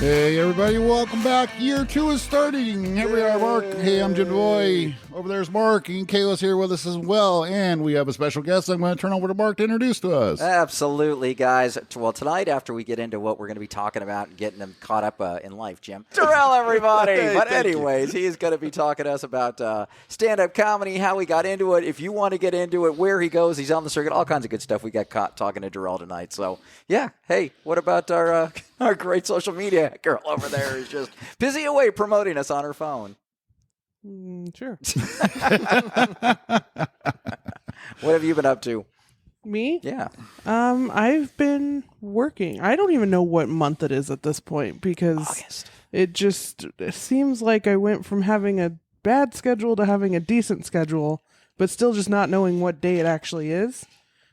Hey everybody, welcome back. Year 2 is starting. Here we are, Mark. Hey, I'm Jim Boy. Over there's Mark, and Kayla's here with us as well. And we have a special guest I'm going to turn over to Mark to introduce to us. Absolutely, guys. Well, tonight, after we get into what we're going to be talking about and getting them caught up in life, Jim. Durrell, everybody. But anyways, he is going to be talking to us about stand-up comedy, how he got into it. If you want to get into it, where he goes, he's on the circuit, all kinds of good stuff. We got caught talking to Durrell tonight. So, yeah. Hey, what about our great social media girl over there is just busy away promoting us on her phone? Sure. What have you been up to? Me? Yeah. I've been working. I don't even know what month it is at this point because August. It seems like I went from having a bad schedule to having a decent schedule, but still just not knowing what day it actually is.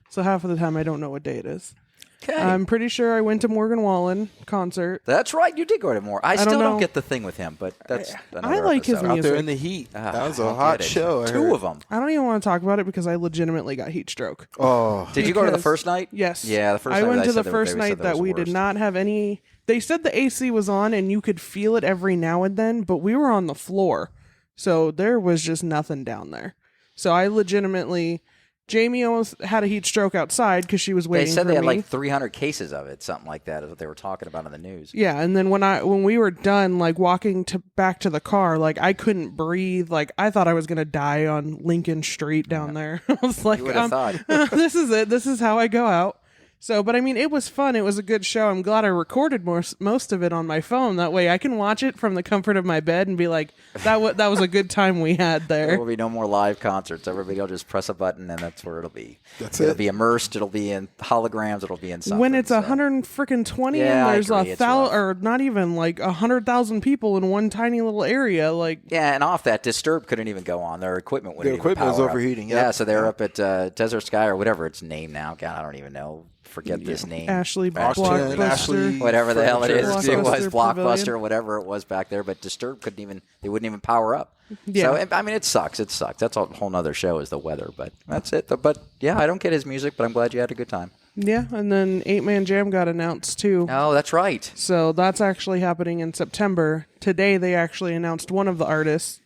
So half of the time I don't know what day it is. Okay. I'm pretty sure I went to Morgan Wallen concert. That's right. You did go to more. I still don't get the thing with him, but that's another I like his episode. music. Out there in the heat. That was a hot show. Two of them. I don't even want to talk about it because I legitimately got heat stroke. Oh. Did you go to the first night? Yes. Yeah, the first night. I went to the said first they said night that was we worst. did not have any. They said the AC was on and you could feel it every now and then, but we were on the floor. So there was just nothing down there. So I legitimately, Jamie almost had a heat stroke outside because she was waiting for me. They said they had like 300 cases of it, something like that is what they were talking about in the news. Yeah, and then when we were done, like walking back to the car, like I couldn't breathe. Like I thought I was gonna die on Lincoln Street down there. I was like, You would have thought. this is it. This is how I go out. So, but I mean, it was fun. It was a good show. I'm glad I recorded most of it on my phone. That way I can watch it from the comfort of my bed and be like, that was a good time we had there. There will be no more live concerts. Everybody will just press a button and that's where it'll be. It'll be immersed. It'll be in holograms. It'll be in something. When it's so. 120 Yeah, and there's I agree. 1,000 or not even like 100,000 people in one tiny little area, like Yeah, and off that, Disturbed couldn't even go on. Their equipment wouldn't Their equipment was power up. overheating, Yeah, yep. so they're up at Desert Sky or whatever its name now. God, I don't even know. Forget this name. Ashley Ashton, Blockbuster. Ashley. Whatever the hell it is. Blockbuster It was Blockbuster Pavilion. or whatever it was back there, but Disturbed they wouldn't even power up. Yeah. So, I mean, it sucks. It sucks. That's a whole nother show is the weather, but that's it. But, yeah, I don't get his music, but I'm glad you had a good time. Yeah, and then 8-Man Jam got announced too. Oh, that's right. So that's actually happening in September. Today they actually announced one of the artists.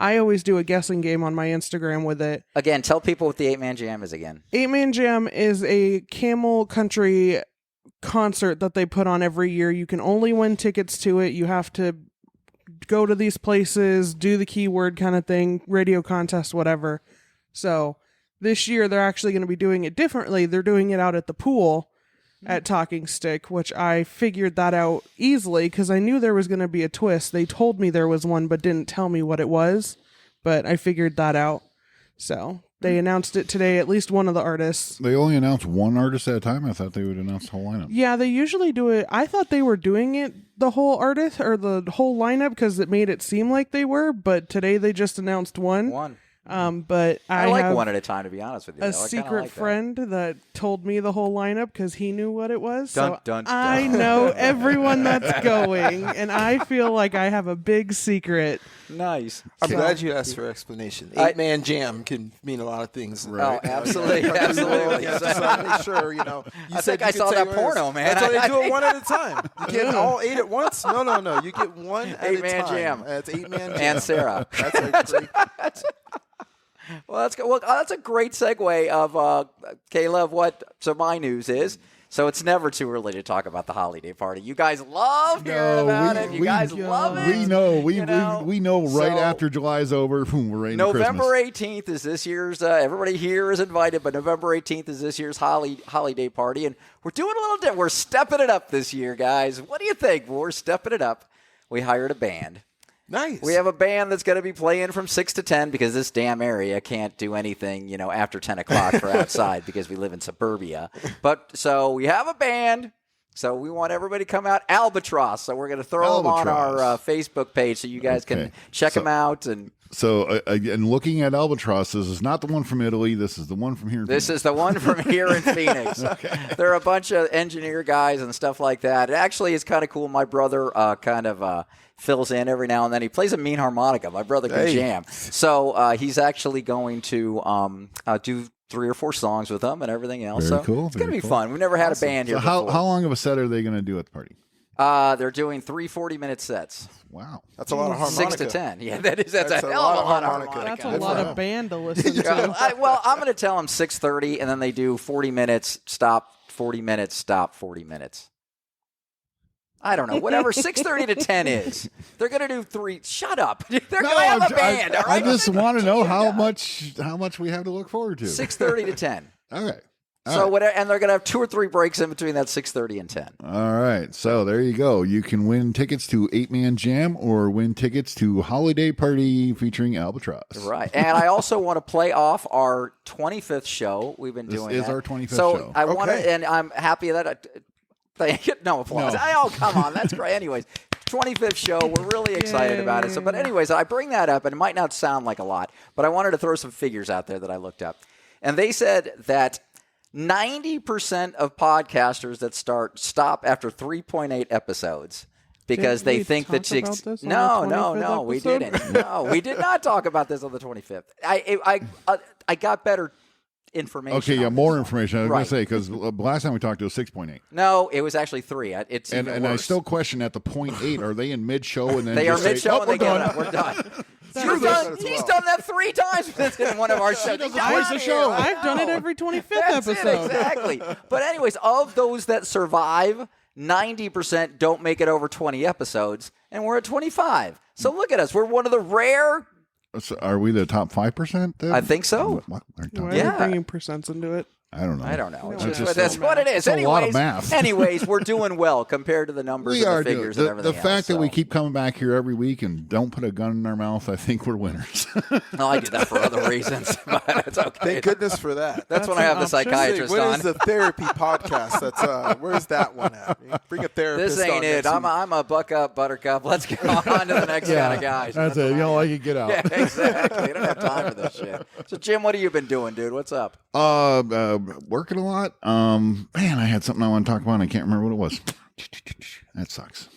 I always do a guessing game on my Instagram with it. Again, tell people what the 8-Man Jam is again. 8-Man Jam is a camel country concert that they put on every year. You can only win tickets to it. You have to go to these places, do the keyword kind of thing, radio contest, whatever. So this year they're actually going to be doing it differently. They're doing it out at the pool at Talking Stick, which I figured that out easily because I knew there was going to be a twist. They told me there was one, but didn't tell me what it was. But I figured that out. So they announced it today, at least one of the artists. They only announce one artist at a time. I thought they would announce the whole lineup. Yeah, they usually do it. I thought they were doing it, the whole artist or the whole lineup, because it made it seem like they were. But today they just announced one. One. But I like have one at a time, to be honest with you. a though. I kinda secret like that. friend that told me the whole lineup because he knew what it was. Dun, So dun, dun. I know everyone that's going, and I feel like I have a big secret. Nice. I'm glad you asked for explanation. 8-Man Jam can mean a lot of things. Oh, absolutely. Absolutely. Yeah, just want to make sure, you I said think I you could saw say that words. porno, man. That's why they do it one at a time. You get all 8 at once? No. You get one at a 8-Man time. Jam. That's 8-Man Jam. And Sarah. That's a great. Well, that's good. Well, that's a great segue of Kayla of what so my news is. So it's never too early to talk about the holiday party. You guys love hearing about it. You guys love it. We know. you know? We know right So, after July's over, boom, we're ready for November Christmas. 18th is this year's, everybody here is invited, but November 18th is this year's holiday party. And we're doing a little different. We're stepping it up this year, guys. What do you think? Well, we're stepping it up. We hired a band. Nice. We have a band that's going to be playing from 6 to 10 because this damn area can't do anything, after 10 o'clock for outside because we live in suburbia. But so we have a band. So we want everybody to come out. Albatross. So we're going to throw them on our Facebook page so you guys can check them out. And So, again, looking at Albatross, this is not the one from Italy. This is the one from here in this Phoenix. is the one from here in Phoenix. They're a bunch of engineer guys and stuff like that. It actually is kind of cool. My brother fills in every now and then. He plays a mean harmonica. My brother can jam. So he's actually going to do 3 or 4 songs with them and everything else. Very so cool. It's going to Very be cool. fun. We've never had a band here So how before. long of a set are they going to do at the party? They're doing 3 40-minute sets. Wow. That's a lot of harmonica. 6 to 10. Yeah, that's a hell of a lot of harmonica. That's a lot of band to listen to. Well, I'm going to tell them 6:30, and then they do 40 minutes, stop, 40 minutes, stop, 40 minutes. I don't know. Whatever 6:30 to 10 is. They're going to do 3. Shut up. They're going to have a band, all right? I just want to know how much we have to look forward to. 6:30 to 10. Okay. Whatever, and they're going to have 2 or 3 breaks in between that 6:30 and 10. All right. So there you go. You can win tickets to 8-Man Jam or win tickets to Holiday Party featuring Albatross. Right. And I also want to play off our 25th show. We've been doing This is that. our 25th so show. I want to, and I'm happy that no applause. No. Oh, come on. That's great. Anyways, 25th show. We're really excited about it. So, but anyways, I bring that up, and it might not sound like a lot, but I wanted to throw some figures out there that I looked up. And they said that 90% of podcasters that stop after 3.8 episodes because they think that chicks. No, we didn't. No, we did not talk about this on the 25th. I got better information. Okay, yeah, more information. I was Right. going to say, because last time we talked, it was 6.8. No, it was actually 3. It's And even I worse. still question at the 0.8, are they in mid-show and then They are just say, mid-show "Oh, and they we're give it done." up. We're done. Screw He's done that 3 times in one of our shows. does it Get twice out a of show. here. I've done it every 25th That's it, episode. exactly. But anyways, of those that survive, 90% don't make it over 20 episodes, and we're at 25. So look at us. We're one of the rare. So are we the top 5% then? I think so. What? Why are Yeah. we bringing percents into it? I don't know. I don't know. It's That's just, just that's what it is. a lot of math. anyways, we're doing well compared to the numbers We and are the figures doing. and everything The fact else, that we so. keep coming back here every week and don't put a gun in our mouth, I think we're winners. No, I do that for other reasons, but it's okay. Thank goodness for that. That's when I have the psychiatrist When on. is the therapy podcast? That's where's that one at? Bring a therapist. This ain't on it. next week. I'm a buck up, buttercup. Let's go on to the next kind of guys. That's it. You don't like it, get out. Yeah, exactly. You don't have time for this shit. So, Jim, what have you been doing, dude? What's up? Working a lot. Man, I had something I want to talk about and I can't remember what it was. That sucks.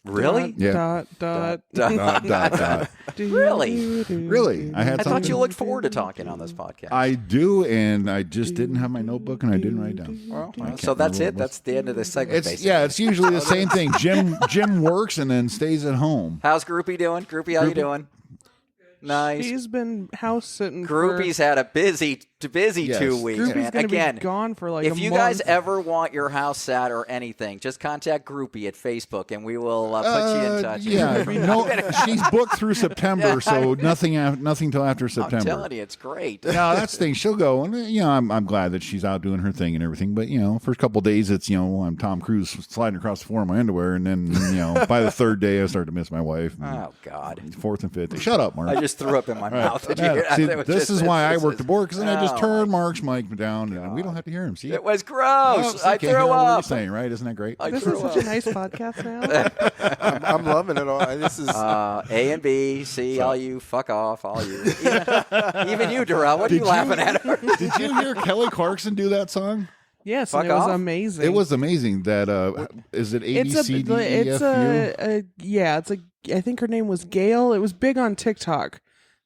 Really? Yeah. Dot. Dot. Really? Really? I had I something. thought you looked forward to talking on this podcast. I do, and I just didn't have my notebook and I didn't write down. Well, so that's it. That's the end of this segment, It's basically. yeah. It's usually the same thing. Jim works and then stays at home. How's Groupie doing? Groupie, how you doing? Nice. She's been house sitting. Groupie's had a busy Yes. 2 weeks, Groupie's man. gonna Again, be gone for like if a you month. guys ever want your house sat or anything, just contact Groupie at Facebook, and we will put you in touch. Yeah, no, she's booked through September, so nothing till after September. I'm telling you, it's great. No, that's the thing. She'll go, and I'm glad that she's out doing her thing and everything. But first couple of days, it's I'm Tom Cruise sliding across the floor in my underwear, and then by the third day, I start to miss my wife. Oh God! Fourth and fifth. Shut up, Mark. I just threw up in my mouth. Did you Yeah, hear that? see, It was this just- is why I it's work the board, because then I just Oh, turn Mark's mic down, and we don't have to hear him. See, It was Oh, gross. see, I can't hear threw what you're up. saying, right? Isn't that great? I This threw is such up. a nice podcast now. I'm loving it all. This is A and B, C, all you, fuck off, all you. Even you, Durrell. What are you laughing at? Did you hear Kelly Clarkson do that song? Yes, Fuck and it was off? amazing. It was amazing. That is it? A It's B C D E F U. yeah. It's I think her name was Gail. It was big on TikTok.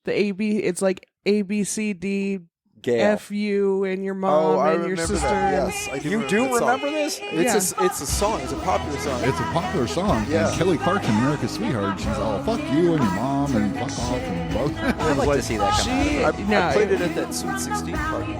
The AB. It's like A B C D Gail. F U and your mom I and your remember sister. that. and- Yes, I do. You do that song. remember this? It's a song. It's a popular song. It's a popular song. Yeah. And Kelly Clarkson, America's Sweetheart, she's all fuck you and your mom and fuck off and both. I'd like to see that come out. I played it at that Sweet 16 party.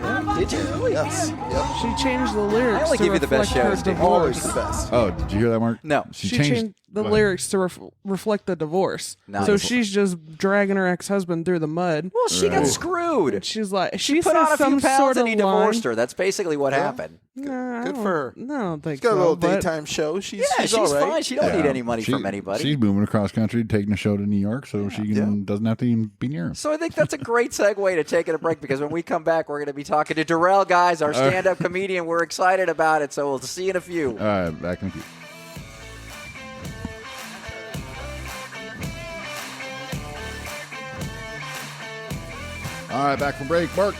Did you really? Yes. Yep. She changed the lyrics. I only to give you the best reflect her shows, dude. Always divorce. the best. Oh, did you hear that, Mark? No. She She changed changed the Go ahead. lyrics to reflect the divorce. Nice. So she's just dragging her ex-husband through the mud. Well, she got Right. screwed. She's like, She she put on says a few some pounds sort and of he divorced line. her. That's basically what happened. Nah, Good for her. No, I don't think She's got so. a little but- daytime show. She's Yeah, she's all right. fine. She don't need any money from anybody. She's moving across country, taking a show to New York, so she doesn't have to even be near him. So I think that's a great segue to taking a break, because when we come back, we're going to be talking to Durrell, guys, our stand-up comedian. We're excited about it, so we'll see you in a few. Back in a few. All right, back from break. Mark,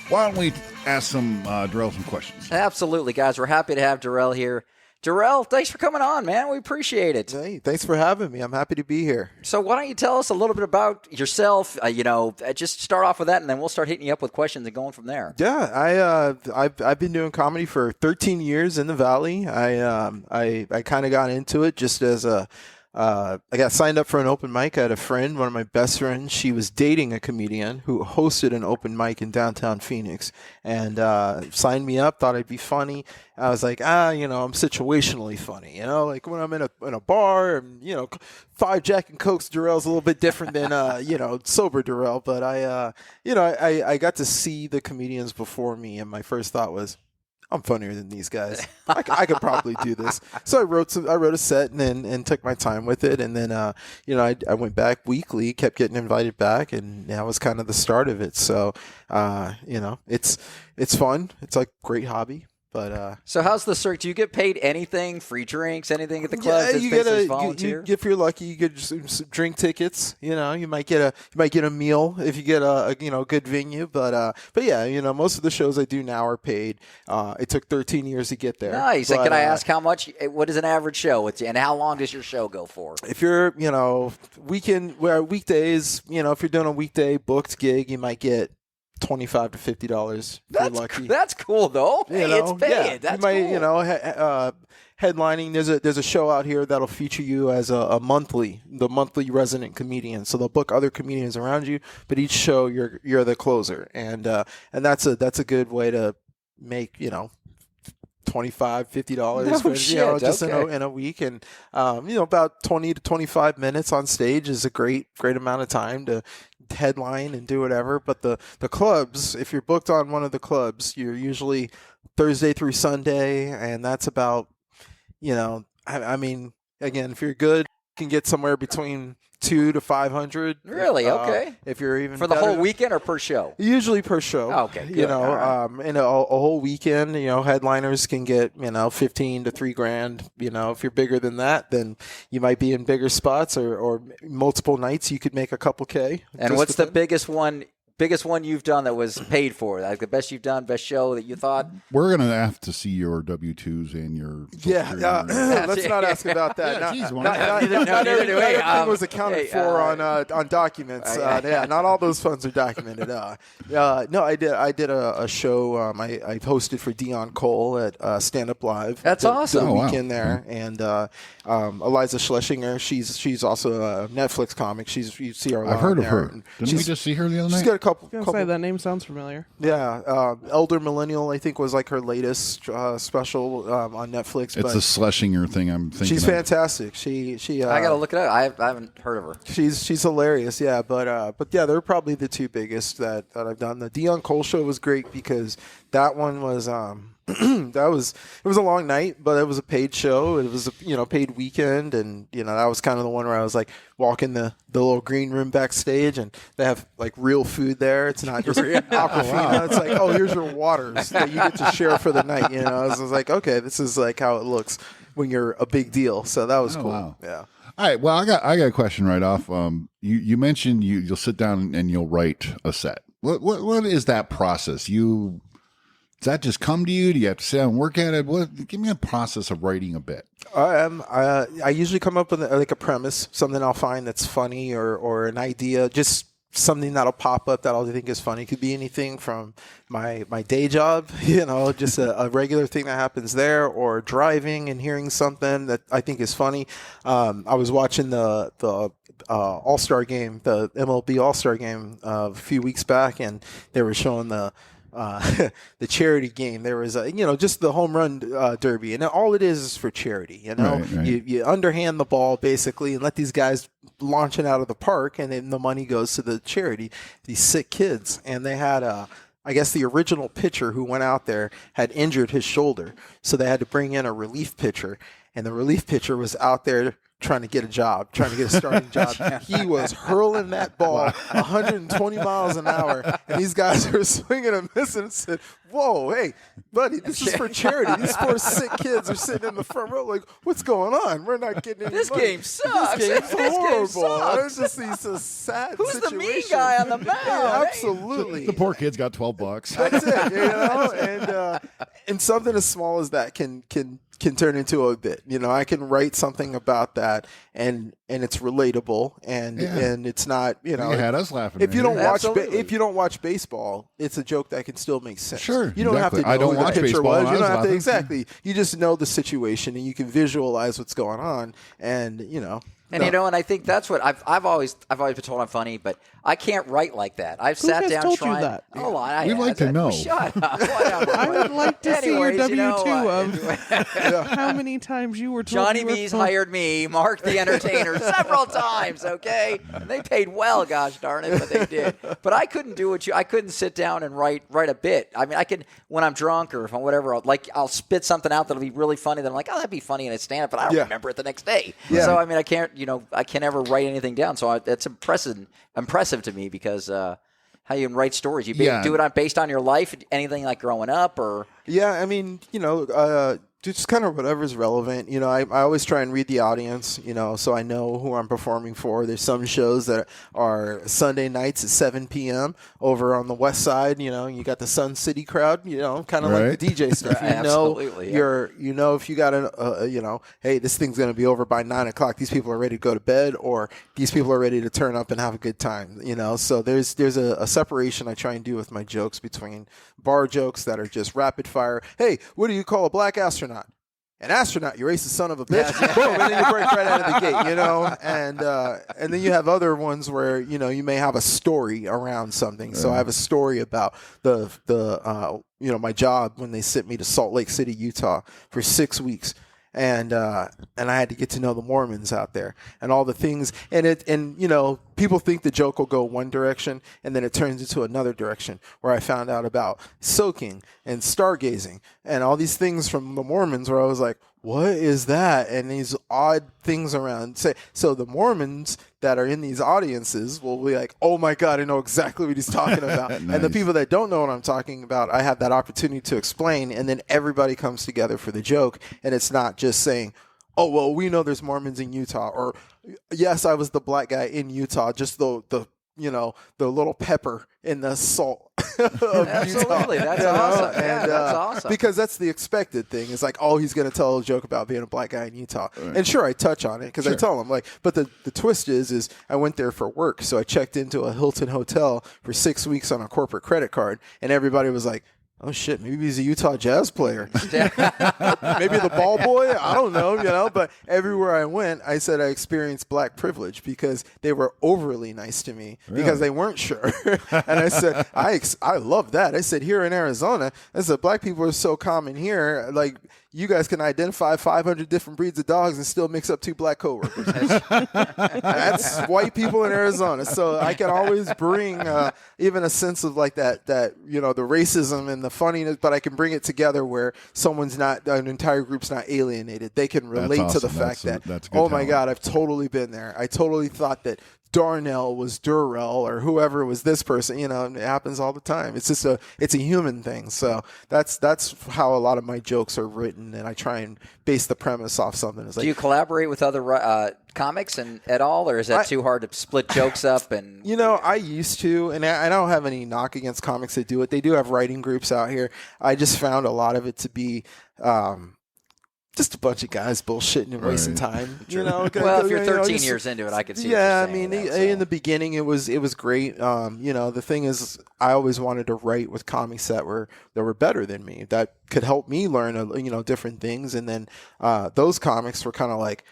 why don't we ask Durrell some questions? Absolutely, guys. We're happy to have Durrell here Durrell, thanks for coming on, man. We appreciate it. Hey, thanks for having me. I'm happy to be here. So why don't you tell us a little bit about yourself? Just start off with that, and then we'll start hitting you up with questions and going from there. Yeah, I've been doing comedy for 13 years in the Valley. I kind of got into it just as I got signed up for an open mic. I had a friend, one of my best friends. She was dating a comedian who hosted an open mic in downtown Phoenix, and signed me up. Thought I'd be funny. I was like, I'm situationally funny. Like when I'm in a bar, and 5 Jack and Cokes, Durrell's a little bit different than sober Durrell. But I got to see the comedians before me, and my first thought was, I'm funnier than these guys. I could probably do this. So I wrote a set and took my time with it. And then, I went back weekly, kept getting invited back, and that was kind of the start of it. So, it's fun. It's like a great hobby. But so how's the circuit? Do you get paid anything? Free drinks? Anything at the club? Yeah, you get volunteer. If you're lucky, you get some drink tickets. You might get a meal if you get a good venue. But yeah, most of the shows I do now are paid. It took 13 years to get there. Nice. But, can I ask how much? What is an average show? And how long does your show go for? If you're weekdays, if you're doing a weekday booked gig, you might get $25 to $50. That's cool though. It's paid. Yeah. That's cool. Headlining. There's a show out here that'll feature you as the monthly resident comedian. So they'll book other comedians around you, but each show you're the closer, and that's a good way to make $25, $50 in a week, and about 20 to 25 minutes on stage is a great amount of time to headline and do whatever. But the clubs, if you're booked on one of the clubs, you're usually Thursday through Sunday, and that's about again, if you're good, you can get somewhere between 200 to 500. Really? Okay. If you're even for the whole weekend or per show? Usually per show. Oh, okay. Good. In a whole weekend, headliners can get 15 to $3,000. If you're bigger than that, then you might be in bigger spots, or multiple nights you could make a couple K. And what's the biggest one you've done that was paid for? Like the best you've done, best show that you thought? We're going to have to see your W-2s and your... let's not ask about that. Not everything was accounted for on documents. Not all those funds are documented. No, I did a show I hosted for Dion Cole at Stand Up Live. That's awesome. The weekend there. And Eliza Schlesinger, she's also a Netflix comic. You see her. I've heard of her. Didn't we just see her the other night? She's got a couple. Say that name sounds familiar. Yeah, Elder Millennial, I think, was like her latest special on Netflix. It's a Schlesinger thing. I'm thinking she's fantastic. She. I gotta look it up. I haven't heard of her. She's hilarious. Yeah, but yeah, they're probably the two biggest that I've done. The Dion Cole show was great because that one was it was a long night, but it was a paid show. It was a paid weekend, and that was kind of the one where I was like walking the little green room backstage, and they have like real food there. It's not just Aquafina. It's like, oh, here's your waters that you get to share for the night. I was like, okay, this is like how it looks when you're a big deal. So that was cool. Wow. Yeah. All right. Well, I got a question right off. You mentioned you'll sit down and you'll write a set. What is that process? Does that just come to you? Do you have to sit down and work at it? Give me a process of writing a bit. I usually come up with like a premise, something I'll find that's funny, or an idea, just something that'll pop up that I'll think is funny. It could be anything from my day job, just a regular thing that happens there, or driving and hearing something that I think is funny. I was watching the All-Star game, the MLB All-Star game a few weeks back, and they were showing the charity game. There was just the home run derby, and all it is for charity. Right. You underhand the ball basically and let these guys launch it out of the park, and then the money goes to the charity, these sick kids. And they had I guess the original pitcher who went out there had injured his shoulder, so they had to bring in a relief pitcher, and the relief pitcher was out there trying to get a starting job. He was hurling that ball 120 miles an hour, and these guys are swinging and missing, and said, whoa, hey, buddy, this is for charity. These poor sick kids are sitting in the front row like, what's going on? We're not getting any this money. Game sucks. This game's horrible. It's just these sad Who's situation. the mean guy on the mound? Yeah, absolutely. The poor kid's got $12. That's it. And something as small as that can can turn into a bit. I can write something about that, and it's relatable, and it's not. You had us laughing. If you don't watch, Absolutely. if you don't watch baseball, it's a joke that can still make sense. Sure, you don't exactly. have to know I don't who watch the pitcher baseball, was. You and I don't was have to laughing. exactly. You just know the situation, and you can visualize what's going on, and And and I think that's what I've always been told I'm funny, but I can't write like that. I've Who sat has down told you trying. that? Oh, I We'd like to know. Shut up. Whatever. I would like to see your Anyways, W-2 of how many times you were told Johnny you were B's fun- hired me, Mark the Entertainer, several times. Okay, and they paid well, gosh darn it, but they did. But I couldn't do what I couldn't sit down and write a bit. I mean, I can when I'm drunk or if I'm whatever. I'll spit something out that'll be really funny. Then I'm like, oh, that'd be funny in a stand-up, but I don't remember it the next day. Yeah. So I mean, I can't ever write anything down. So it's impressive to me because how you can write stories. You do it based on your life, anything like growing up or. Yeah, I mean, just kind of whatever's relevant. I always try and read the audience, so I know who I'm performing for. There's some shows that are Sunday nights at 7 p.m. over on the west side. You got the Sun City crowd, kind of like the DJ stuff. Absolutely, If you got hey, this thing's going to be over by 9 o'clock. These people are ready to go to bed, or these people are ready to turn up and have a good time. So there's a separation I try and do with my jokes between bar jokes that are just rapid fire. Hey, what do you call a black astronaut? An astronaut, you racist son of a bitch. Boom, and then you break right out of the gate, and then you have other ones where you may have a story around something. So I have a story about my job when they sent me to Salt Lake City, Utah for 6 weeks. And I had to get to know the Mormons out there and all the things. And people think the joke will go one direction and then it turns into another direction, where I found out about soaking and stargazing and all these things from the Mormons, where I was like, what is that? And these odd things around. So the Mormons that are in these audiences will be like, oh my God, I know exactly what he's talking about. Nice. And the people that don't know what I'm talking about, I have that opportunity to explain, and then everybody comes together for the joke. And it's not just saying, oh, well, we know there's Mormons in Utah, or yes, I was the black guy in Utah, just the little pepper in the salt of Absolutely, Utah. that's awesome. Yeah, that's awesome. Because that's the expected thing. It's like, oh, he's going to tell a joke about being a black guy in Utah. Right. And sure, I touch on it because I tell him, but the twist is I went there for work. So I checked into a Hilton hotel for 6 weeks on a corporate credit card, and everybody was like, oh shit, maybe he's a Utah Jazz player. Maybe the ball boy. I don't know, but everywhere I went, I said I experienced black privilege because they were overly nice to me because they weren't sure. And I said, I love that. I said, here in Arizona, I said, black people are so common here. Like, you guys can identify 500 different breeds of dogs and still mix up 2 black coworkers. That's white people in Arizona. So I can always bring even a sense of like that the racism and the funniness, but I can bring it together where an entire group's not alienated. They can relate to the fact that's good oh my talent. God, I've totally been there. I totally thought that Darnell was Durrell or whoever was this person. It happens all the time. It's just it's a human thing. So that's how a lot of my jokes are written, and I try and base the premise off something. It's Do you collaborate with other comics at all, or is that too hard to split jokes up? And I used to, and I don't have any knock against comics that do it. They do have writing groups out here. I just found a lot of it to be just a bunch of guys bullshitting and wasting time. Well, if you're 13 years into it, I could see. Yeah, what I you're mean, saying with that, in the beginning, it was great. The thing is, I always wanted to write with comics that were better than me, that could help me learn, different things. And then those comics were kind of like,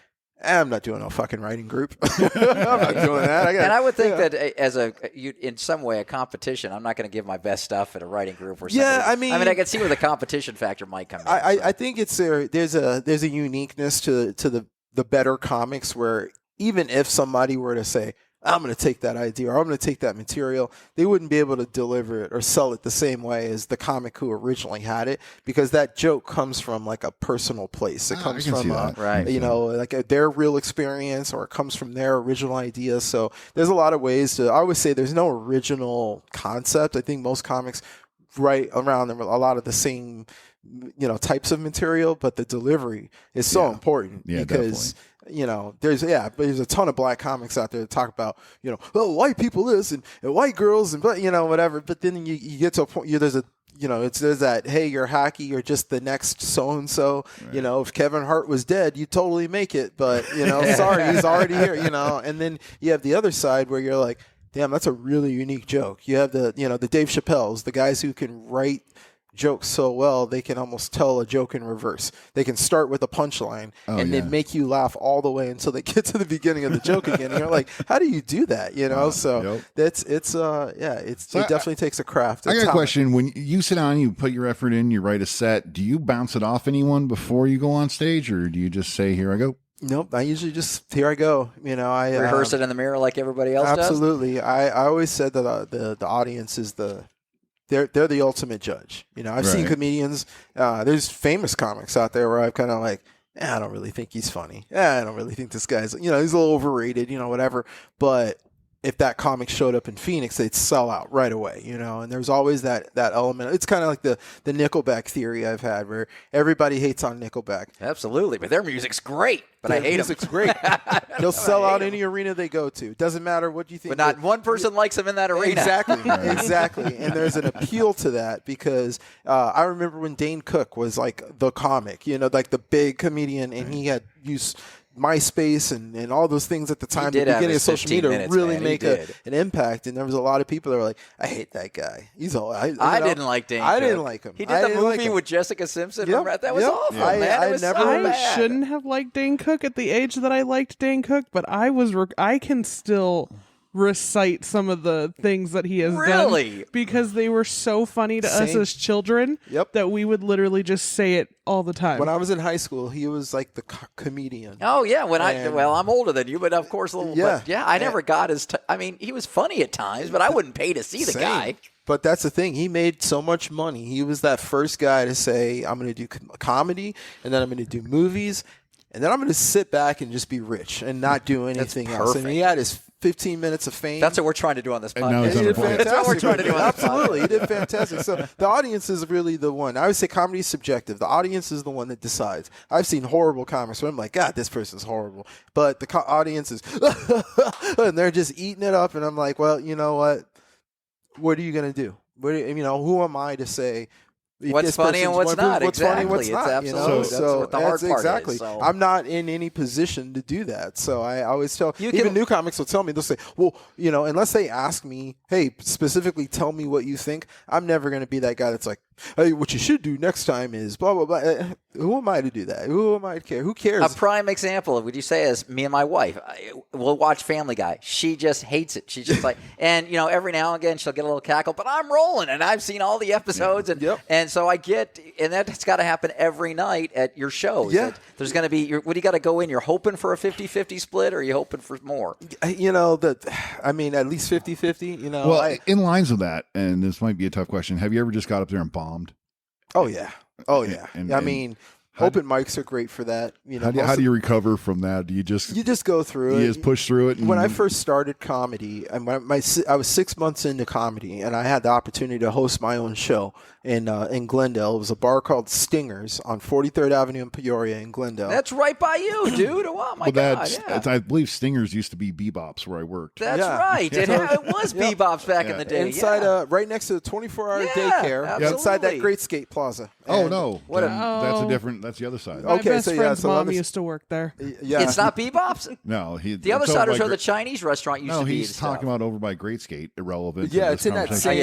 I'm not doing no fucking writing group. I'm not doing that. And I would think that as in some way, a competition, I'm not going to give my best stuff at a writing group or something. Yeah, I mean, I can see where the competition factor might come in. I think there's a uniqueness to the better comics where even if somebody were to say, I'm going to take that idea or I'm going to take that material, they wouldn't be able to deliver it or sell it the same way as the comic who originally had it, because that joke comes from like a personal place. It comes from their real experience, or it comes from their original idea. So there's a lot of ways I always say there's no original concept. I think most comics write around a lot of the same types of material, but the delivery is so important because there's a ton of black comics out there that talk about white people this and white girls and whatever. But then you get to a point, there's a there's that, hey, you're hacky, you're just the next so-and-so. Right. If Kevin Hart was dead, you'd totally make it. But, sorry, he's already here, And then you have the other side where you're like, damn, that's a really unique joke. You have the Dave Chappelle's, the guys who can write jokes so well, they can almost tell a joke in reverse. They can start with a punchline then make you laugh all the way until they get to the beginning of the joke again. And you're like, how do you do that? So it definitely takes a craft. I got a question. When you sit down, you put your effort in, you write a set, do you bounce it off anyone before you go on stage, or do you just say, here I go? Nope. I usually just, here I go. I rehearse it in the mirror like everybody else does? Absolutely. I always said that the audience is they're the ultimate judge. I've seen comedians. There's famous comics out there where I've kind of like, I don't really think he's funny. I don't really think this guy's, he's a little overrated, whatever. But if that comic showed up in Phoenix, they'd sell out right away, and there's always that element. It's kind of like the Nickelback theory I've had where everybody hates on Nickelback. Absolutely. But their music's great, but I hate them. Music's great. They'll sell out any arena they go to. Doesn't matter what you think. But not one person likes them in that arena. Exactly. And there's an appeal to that because I remember when Dane Cook was like the comic, like the big comedian, and he had used MySpace and all those things at the time, the beginning of social media, really make an impact. And there was a lot of people that were like, I hate that guy. He's all. I didn't like Dane Cook. I didn't like him. He did the movie with Jessica Simpson. Remember that? Was awful, man. It was so bad. I shouldn't have liked Dane Cook at the age that I liked Dane Cook, but I can still recite some of the things that he has done because they were so funny to us as children that we would literally just say it all the time. When I was in high school, he was like the comedian. Oh yeah, I'm older than you, but of course a little bit. Yeah, I never got his he was funny at times, but I wouldn't pay to see the guy. But that's the thing. He made so much money. He was that first guy to say, I'm going to do comedy, and then I'm going to do movies, and then I'm going to sit back and just be rich and not do anything else. And he had his 15 minutes of fame. That's what we're trying to do on this podcast. He did fantastic. That's what we're trying to do on this Absolutely. He did fantastic. So the audience is really the one. I would say comedy is subjective. The audience is the one that decides. I've seen horrible comics where I'm like, God, this person's horrible. But the audience is, and they're just eating it up. And I'm like, well, you know what? What are you going to do? Who am I to say what's funny and what's not? What's funny and what's not? Absolutely. So what the hard part is. So. I'm not in any position to do that. So I always tell, even new comics will tell me, they'll say, well, unless they ask me, hey, specifically tell me what you think, I'm never going to be that guy that's like, hey, what you should do next time is blah, blah, blah. Who am I to do that? Who am I to care? Who cares? A prime example of what you say is me and my wife. We'll watch Family Guy. She just hates it. She's just like, and every now and again she'll get a little cackle, but I'm rolling, and I've seen all the episodes, and so I get, and that's got to happen every night at your shows. Yeah. There's going to be, what do you got to go in? You're hoping for a 50-50 split, or are you hoping for more? At least 50-50, Well, in lines with that, and this might be a tough question, have you ever just got up there and bombed? Oh, yeah. Open mics are great for that. How do you recover from that? Do you just go through it? You just push through it. When I first started comedy, I was 6 months into comedy, and I had the opportunity to host my own show in Glendale. It was a bar called Stingers on 43rd Avenue in Peoria in Glendale. That's right by you, dude. Oh my God! Yeah. I believe Stingers used to be Bebop's where I worked. That's right. It was Bebop's back in the day. Inside, right next to the 24-hour daycare, inside that Great Skate Plaza. Oh no, that's a different. That's the other side. My best friend's mom used to work there. Yeah, it's not Bebop's. No, the other side is where the Chinese restaurant used to be. No, he's talking about over by Great Skate. Irrelevant. Yeah, it's in that same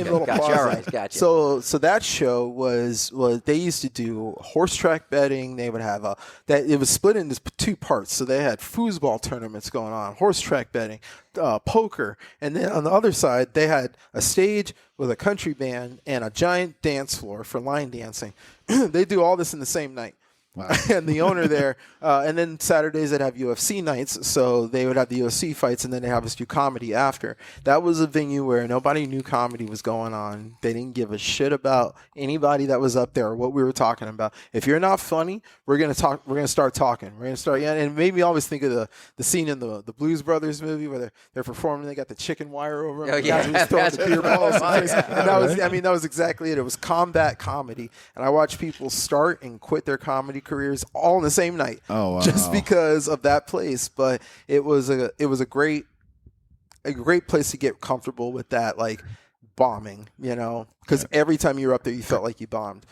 little plaza. All right, gotcha. So that show was they used to do horse track betting. They would have it was split into two parts. So they had foosball tournaments going on, horse track betting, poker, and then on the other side they had a stage with a country band and a giant dance floor for line dancing. They do all this in the same night. Wow. And the owner there, and then Saturdays they'd have UFC nights, so they would have the UFC fights, and then they have us do comedy after. That was a venue where nobody knew comedy was going on. They didn't give a shit about anybody that was up there or what we were talking about. If you're not funny, we're gonna talk. We're gonna start talking. We're gonna start. And it made me always think of the scene in the Blues Brothers movie where they're performing. They got the chicken wire over them. Oh, yeah. Just throwing the beer balls. And that was exactly it. It was combat comedy, and I watched people start and quit their comedy careers all in the same night. Oh, wow. Just because of that place. But it was a great place to get comfortable with that, like bombing, because every time you were up there, you felt like you bombed.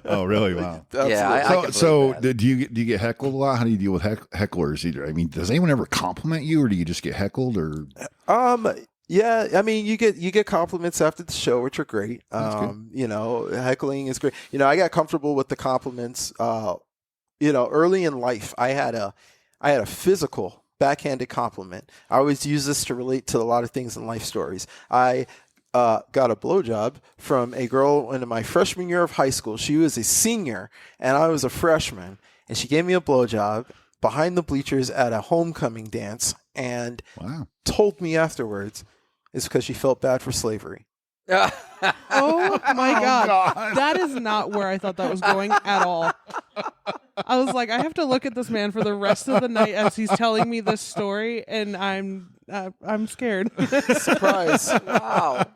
Oh, really? Wow. Yeah, I can So believe that. do you get heckled a lot? How do you deal with hecklers? Either, I mean, does anyone ever compliment you, or do you just get heckled? Or Yeah, I mean, you get compliments after the show, which are great. Heckling is great. I got comfortable with the compliments. Early in life, I had a physical backhanded compliment. I always use this to relate to a lot of things in life stories. I got a blowjob from a girl in my freshman year of high school. She was a senior and I was a freshman, and she gave me a blowjob behind the bleachers at a homecoming dance, and told me afterwards it's because she felt bad for slavery. Oh my God. That is not where I thought that was going at all. I was like, I have to look at this man for the rest of the night as he's telling me this story, and I'm scared. Surprise. Wow.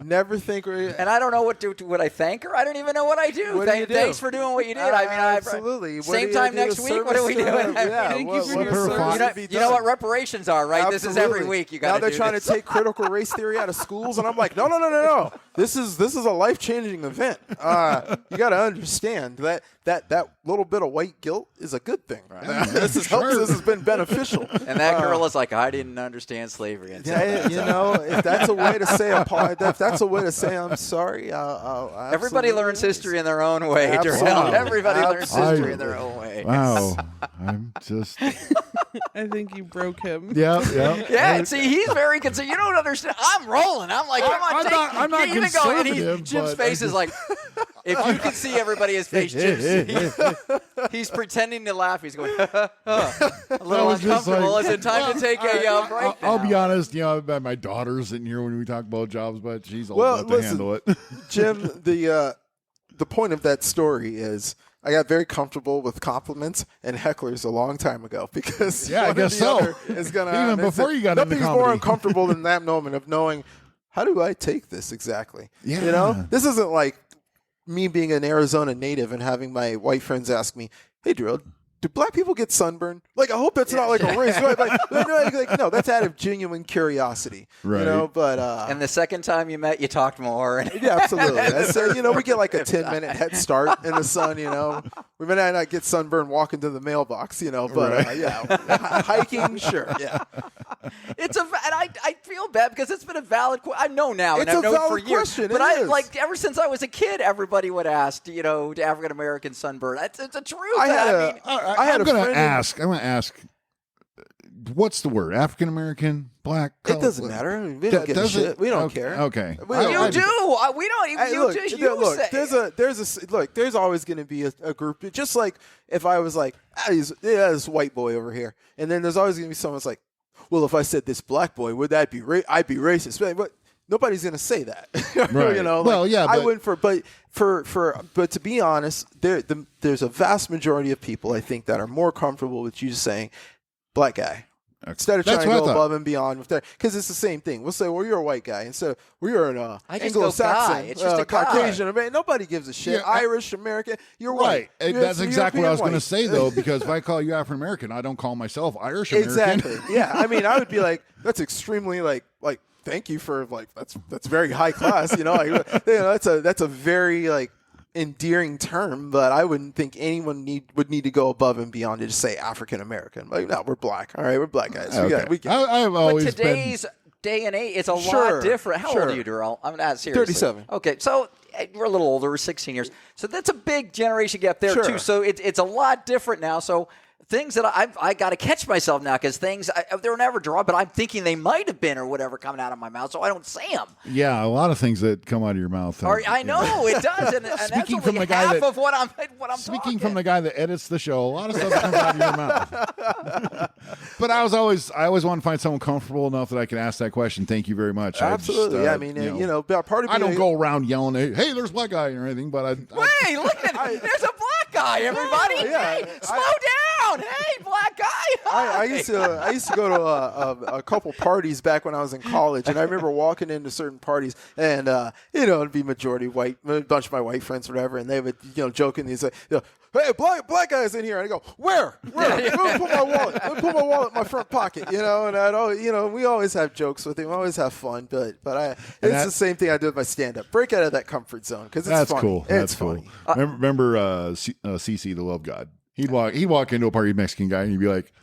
Never think. And I don't know would I thank her? I don't even know what I do. What do you do? Thanks for doing what you did. Absolutely. Same time next week. What are we doing? Thank you for your service. You know what reparations are, right? Absolutely. This is every week. You got now to they're do trying this. to take critical race theory out of schools, and I'm like, no. This is a life-changing event. You got to understand that little bit of white guilt is a good thing. Right? This has been beneficial. And that girl is like, I didn't understand slavery until if that's a way to say I'm sorry, I'll everybody learns history in their own way. Absolutely. Everybody learns history in their own way. wow, I'm just I think you broke him. yeah. Yeah, see, he's very concerned. You don't understand. I'm rolling. I'm like, come on, I'm not keep it going. And conservative, Jim's but face is like, if you could see everybody, his face, he's pretending to laugh. He's going, a little was just uncomfortable. like- Is it time to take a break? I'll be now? honest. My daughter's sitting here when we talk about jobs, but she's old Well, enough to listen, handle it. Jim, the point of that story is I got very comfortable with compliments and hecklers a long time ago, because Yeah, I one or guess the so. other is gonna Even happen. before you got into nothing's more comedy. uncomfortable than that moment of knowing, how do I take this exactly? Yeah. This isn't like me being an Arizona native and having my white friends ask me, "Hey, Durrell, do black people get sunburned?" Like, I hope that's not like a race. No, that's out of genuine curiosity. Right. But And the second time you met, you talked more. And yeah, absolutely. So, we get like a 10-minute head start in the sun, We may not get sunburned walking to the mailbox, but hiking, sure. Yeah. and I feel bad because it's been a valid question. I know now, and It's I've a known for valid years. question. But It is. like ever since I was a kid, everybody would ask, to African American sunburn. It's a truth. I had I'm a going friend to ask. I'm going to ask. What's the word? African American, black. It doesn't matter. I mean, we don't give a shit. We don't care. Okay. We don't- You do. We don't even. Hey, You look, just look, say. there's always going to be a group. Just like if I was like, this white boy over here, and then there's always going to be someone that's like, well, if I said this black boy, would that be I'd be racist? But nobody's going to say that. Right. Well, yeah, I but- wouldn't but to be honest, there's a vast majority of people, I think, that are more comfortable with you just saying black guy. Instead of That's trying to what I go thought. above and beyond with that, because it's the same thing. We'll say, well, you're a white guy. Instead of, well, you're an I just go Anglo-Saxon, guy. It's just a guy. Caucasian. I mean, nobody gives a shit. Yeah, Irish, American, you're Right. white. And You're that's a exactly what I was European going to white. say, though, because if I call you African American, I don't call myself Irish American. Exactly. Yeah. I mean, I would be like, that's extremely like thank you for that's very high class. That's a very endearing term, but I wouldn't think anyone would need to go above and beyond to just say African American. Like, no, we're black. All right, we're black guys. Okay. We get I've But always today's day and age, it's a Sure, lot different. How old sure. are you, Durrell? I'm not seriously. 37. Okay, so we're a little older. We're 16 years. So that's a big generation gap there, Sure. too. So it's a lot different now. So things that I got to catch myself now because things, they were never drawn, but I'm thinking they might have been or whatever coming out of my mouth, so I don't say them. Yeah, a lot of things that come out of your mouth. I know, it does. And that's Speaking only from the guy half that- of what I'm Speaking talking. from the guy that edits the show, a lot of stuff comes out of your mouth. But I always want to find someone comfortable enough that I can ask that question. Thank you very much. absolutely. I mean, part of I don't being- go around yelling, "Hey, there's a black guy" or anything. But Wait, look at there's a black guy, everybody. Yeah, Hey, slow down. down. Hey, black guy. I used to go to a couple parties back when I was in college, and I remember walking into certain parties, and it'd be majority white, a bunch of my white friends, or whatever, and they would jokingly say, "Hey, black guy's in here," and I go, "Where? Let me put my wallet. Let me put my wallet in my front pocket." And I'd always, we always have jokes with him, we always have fun, but it's the same thing I do with my stand-up. Break out of that comfort zone because it's that's funny. cool. That's funny. cool. Remember CC, the Love God? He'd walk into a party, Mexican guy, and he'd be like,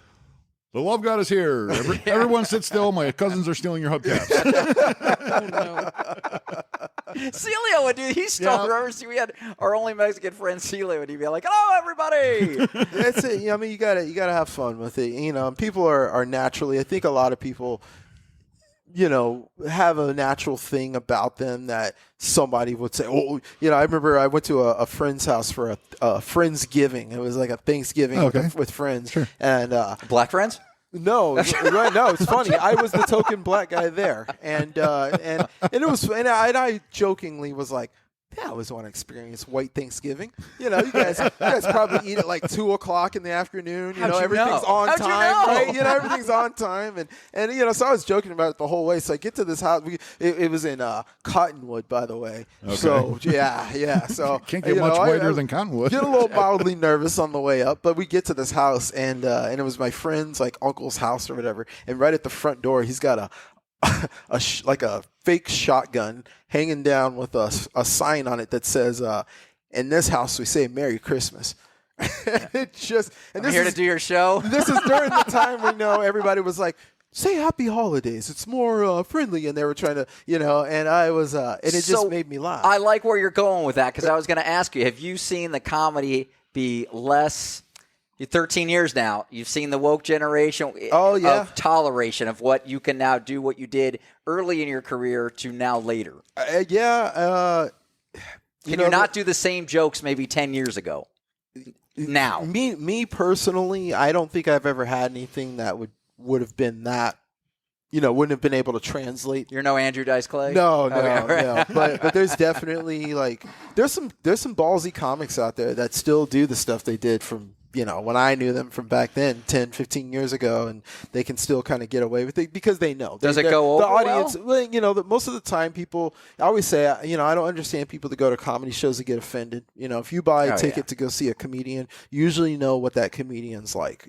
"The Love God is here. Everyone sit still. My cousins are stealing your hubcaps." Oh, no. Celio would do. He still remembers. We had our only Mexican friend Celio, and he'd be like, "Hello, everybody." That's it. You gotta have fun with it. People are naturally. I think a lot of people, have a natural thing about them that somebody would say, "Oh, I remember I went to a friend's house for a Friendsgiving. It was like a Thanksgiving with friends, and Black friends. No, right? No, it's funny. I was the token black guy there, and it was, and I jokingly was like, "Yeah, I always want to experience white Thanksgiving." You guys probably eat at like 2:00 in the afternoon. Everything's on time, right? Everything's on time, and so I was joking about it the whole way. So I get to this house. It was in Cottonwood, by the way. Okay. So yeah. So can't get much whiter than Cottonwood. Get a little mildly nervous on the way up, but we get to this house, and it was my friend's uncle's house or whatever. And right at the front door, he's got a fake shotgun hanging down with a sign on it that says, "In this house we say Merry Christmas." I'm here to do your show. This is during the time when everybody was like, "Say Happy Holidays. It's more friendly," and they were trying to, and I was, and it just made me laugh. I like where you're going with that because I was going to ask you: have you seen the comedy be less? You're 13 years now. You've seen the woke generation of toleration of what you can now do, what you did early in your career to now later. Can you not do the same jokes maybe 10 years ago? Now, me personally, I don't think I've ever had anything that would have been that. Wouldn't have been able to translate. You're no Andrew Dice Clay? No. But there's definitely there's some ballsy comics out there that still do the stuff they did from when I knew them from back then, 10, 15 years ago, and they can still kind of get away with it because they know. Does it go over the audience? Well? Most of the time people, I always say, I don't understand people that go to comedy shows that get offended. If you buy a ticket to go see a comedian, you usually know what that comedian's like,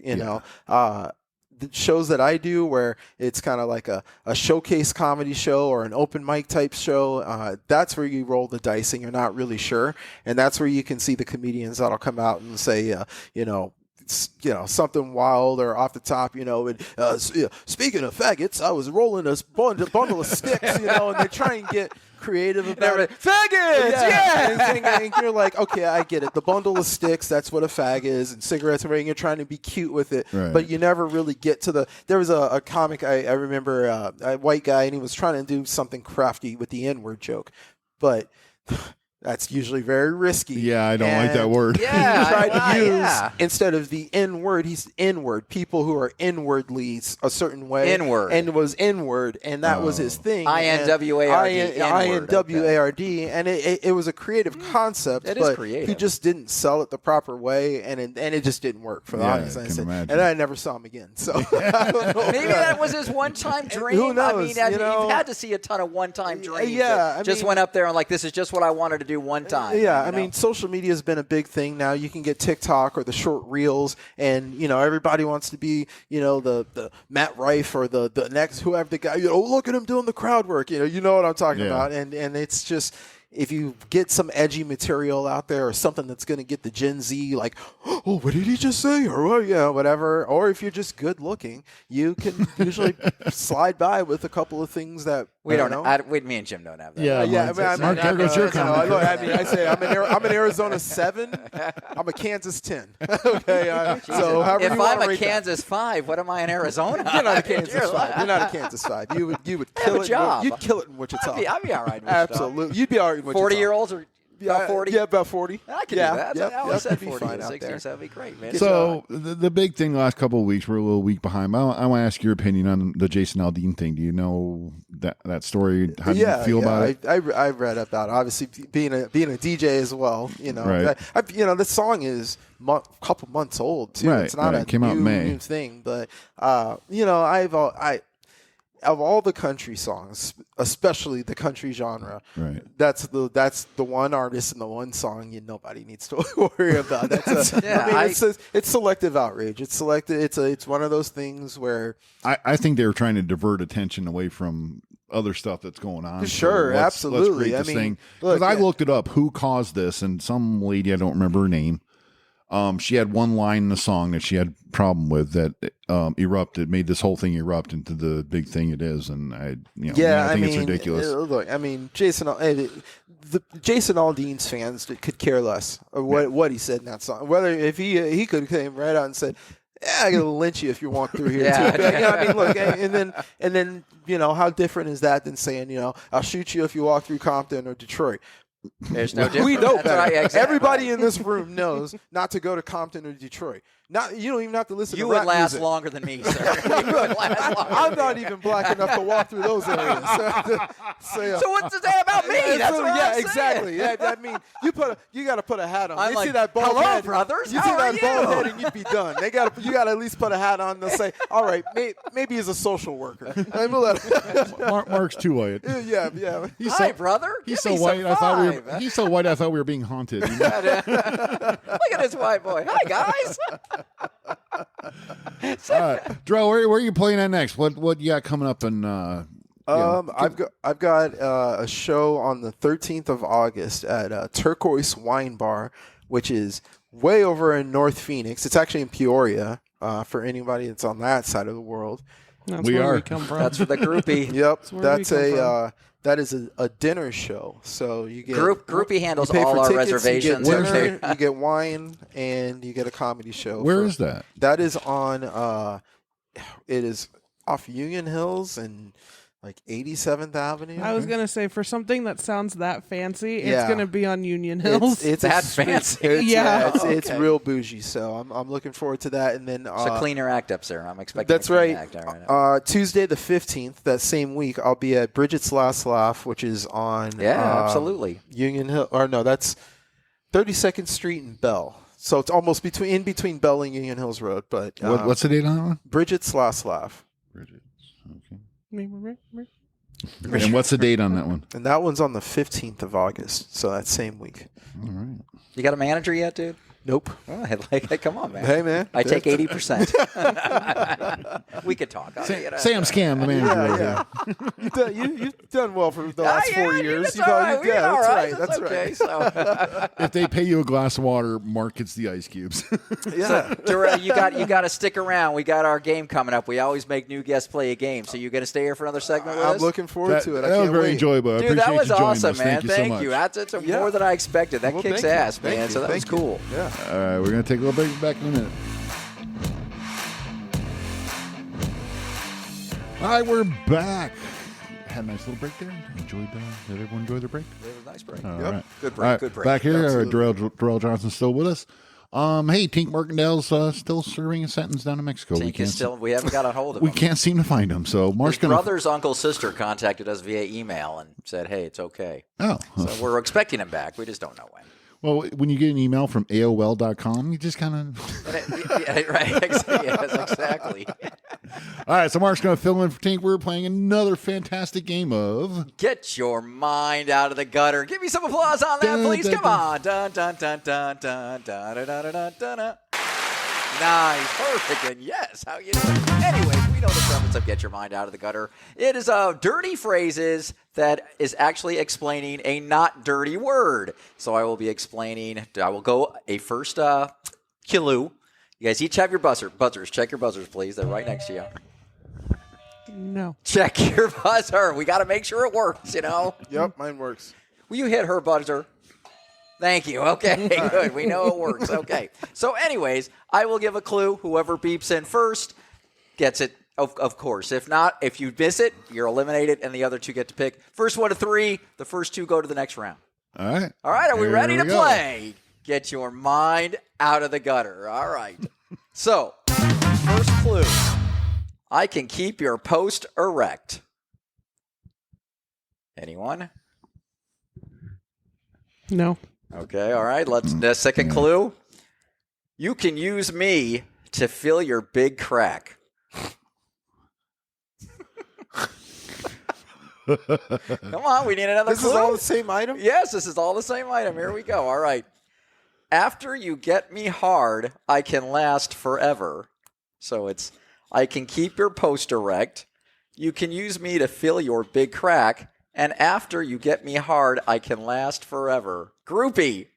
the shows that I do where it's kind of like a showcase comedy show or an open mic type show, that's where you roll the dice and you're not really sure. And that's where you can see the comedians that'll come out and say, something wild or off the top, speaking of faggots, I was rolling a bundle of sticks, and they try and get creative about it. Faggots, yeah. And you're like, okay, I get it. The bundle of sticks, that's what a fag is, and cigarettes and everything. You're trying to be cute with it, but you never really get to there was a comic, I remember, a white guy, and he was trying to do something crafty with the N-word joke, but that's usually very risky. Yeah, I don't like that word. Yeah, he tried to use, instead of the N-word, he's N-word. People who are inwardly a certain way. N-word. And it was N-word, and that was his thing. I-N-W-A-R-D. I-N-W-A-R-D. And it was a creative concept, it but is creative. He just didn't sell it the proper way, and it just didn't work for the audience. And I never saw him again. So I don't know. Maybe that was his one-time dream. Who knows? You've had to see a ton of one-time dreams. Yeah, just went up there and this is just what I wanted to do one time. Yeah, I mean, social media has been a big thing now. You can get TikTok or the short reels, and everybody wants to be the Matt Rife or the next whoever the guy. Look at him doing the crowd work. You know what I'm talking about, and it's just. If you get some edgy material out there or something that's going to get the Gen Z like, oh, what did he just say? Or whatever. Or if you're just good looking, you can usually slide by with a couple of things that we don't know. Me and Jim don't have that. Yeah, Mark, there goes your comment. I say I'm an Arizona 7. I'm a Kansas 10. Okay. So if I'm a Kansas 5, what am I in Arizona? You're not a Kansas 5. You're not a Kansas 5. You would kill it. Job. You'd kill it in Wichita. I'd be all right. In Wichita. Absolutely. You'd be all right in Wichita. 40-year-olds are About 40? Yeah, about 40. I can do that. I always said 40 to 60, so that'd be great, man. So the big thing the last couple of weeks, we're a little week behind. I want to ask your opinion on the Jason Aldean thing. Do you know that story? How do you feel about it? I read about it. Obviously, being a DJ as well, Right. The song is a couple months old too. Right, It's not right. a Came out in May. new thing, but of all the country songs, especially the country genre, Right. that's the one artist and the one song nobody needs to worry about. It's selective outrage. It's selective. It's one of those things where I think they were trying to divert attention away from other stuff that's going on. Sure, absolutely. Let's create this thing. Because I looked it up. Who caused this? And some lady, I don't remember her name. She had one line in the song that she had a problem with that erupted, made this whole thing erupt into the big thing it is, and I think it's ridiculous. Look, Jason Aldean's fans could care less of what he said in that song. Whether if he could have came right out and said, "Yeah, I'm gonna lynch you if you walk through here." Too. Look, and then how different is that than saying, "I'll shoot you if you walk through Compton or Detroit." There's no difference. We know That's better. right, exactly. Everybody in this room knows not to go to Compton or Detroit. You don't even have to listen You to would rap last music. longer than me, sir. You would last longer I'm than not me. even black enough to walk through those areas. So what's that about me? That's what I'm saying. Exactly. Yeah, I mean, you got to put a hat on. I'm They like, see that bald hello, head, brothers. You How see are that bald you? head, and you'd be done. You got to at least put a hat on. They'll say, "All right, maybe he's a social worker." Mark's too white. Yeah. Hi, brother. He's Give so me white. some He's so white. I thought we were being haunted. Look at this white boy. Hi, guys. Durrell, where are you playing at next? What you got coming up? And I've got a show on the 13th of August at Turquoise Wine Bar, which is way over in North Phoenix. It's actually in Peoria for anybody that's on that side of the world. That's We where are. we come from. That's for the groupie. Yep, where that's we come a that is a dinner show. So you get Groupie handles you pay all for our tickets, reservations. You Okay. get, dinner, you get wine, and you get a comedy show. where is that? That is on. It is off Union Hills and like 87th Avenue. I was gonna say, for something that sounds that fancy, Yeah. it's gonna be on Union Hills. It's That a- fancy. It's Okay. real bougie. So I'm looking forward to that. And then It's a cleaner act up, sir. I'm expecting that's a clean right. act. All right. Tuesday the 15th, that same week, I'll be at Bridget's Last Laugh, which is on Absolutely. Union Hill. Or no, that's 32nd Street and Bell. So it's almost in between Bell and Union Hills Road. But What's the date on that one? Bridget's Last Laugh. Bridget. Okay. That's And what's the date on that one? And that one's on the 15th of August, so that same week. All right. You got a manager yet, dude? Nope. Oh, come on, man. Hey, man. I take 80%. We could talk. Sam Scam, the manager. Yeah. You've done well for the last 4 years. That's all right. Yeah, all that's right. right. That's okay. right. So, If they pay you a glass of water, Mark gets the ice cubes. Yeah. Durrell, you got to stick around. We got our game coming up. We always make new guests play a game. So you going to stay here for another segment with I'm us? looking forward to it. I That was can't very wait. enjoyable. I Dude, appreciate that was you joining awesome, us. man. Thank you so much. That's Yeah. more than I expected. That Well, kicks thank you. ass, man. Thank So you. that was Thank you. cool. Yeah. All right, we're going to take a little break. Back in a minute. All right, we're back. Had a nice little break there. Did everyone enjoy their break? It was a nice break. All Yep. right. Good break. All right, Good break. Back here, Absolutely. Durrell Johnson's still with us. Hey, Tink Markendale's still serving a sentence down in Mexico. Tink is still. We haven't got a hold of we him. can't seem to find him. So Mark's His going to. brother's uncle sister contacted us via email and said, "Hey, it's okay." Oh. So we're expecting him back. We just don't know when. Well, when you get an email from AOL.com, you just kind of. Yeah, right. Yes, exactly. All right, so Mark's going to fill in for Tink. We're playing another fantastic game of. Get your mind out of the gutter. Give me some applause on that, Dun, please. dun, Come dun. on. Dun, dun, dun, dun, dun, dun, dun, dun, dun, dun, dun. Nice. Perfect. And yes, how you doing? Anyways, we know the premise of Get Your Mind Out of the Gutter. It is dirty phrases that is actually explaining a not dirty word. So I will be explaining. I will go a first clue. You guys each have your buzzers. Check your buzzers, please. They're right next to you. No. Check your buzzer. We got to make sure it works, you know? Yep, mine works. Will you hit her buzzer? Thank you. Okay, good. We know it works. Okay. So anyways, I will give a clue. Whoever beeps in first gets it, of course. If not, if you miss it, you're eliminated, and the other two get to pick. First one to three, the first two go to the next round. All right. All right, are we Here ready to we go. play? Get your mind out of the gutter. All right. So, first clue. I can keep your post erect. Anyone? No. Okay, all right. The second clue. You can use me to fill your big crack. Come on, we need another This clue. is all the same item? Yes, this is all the same item. Here we go. All right. After you get me hard, I can last forever. So it's, I can keep your post erect. You can use me to fill your big crack. And after you get me hard, I can last forever. Groupie.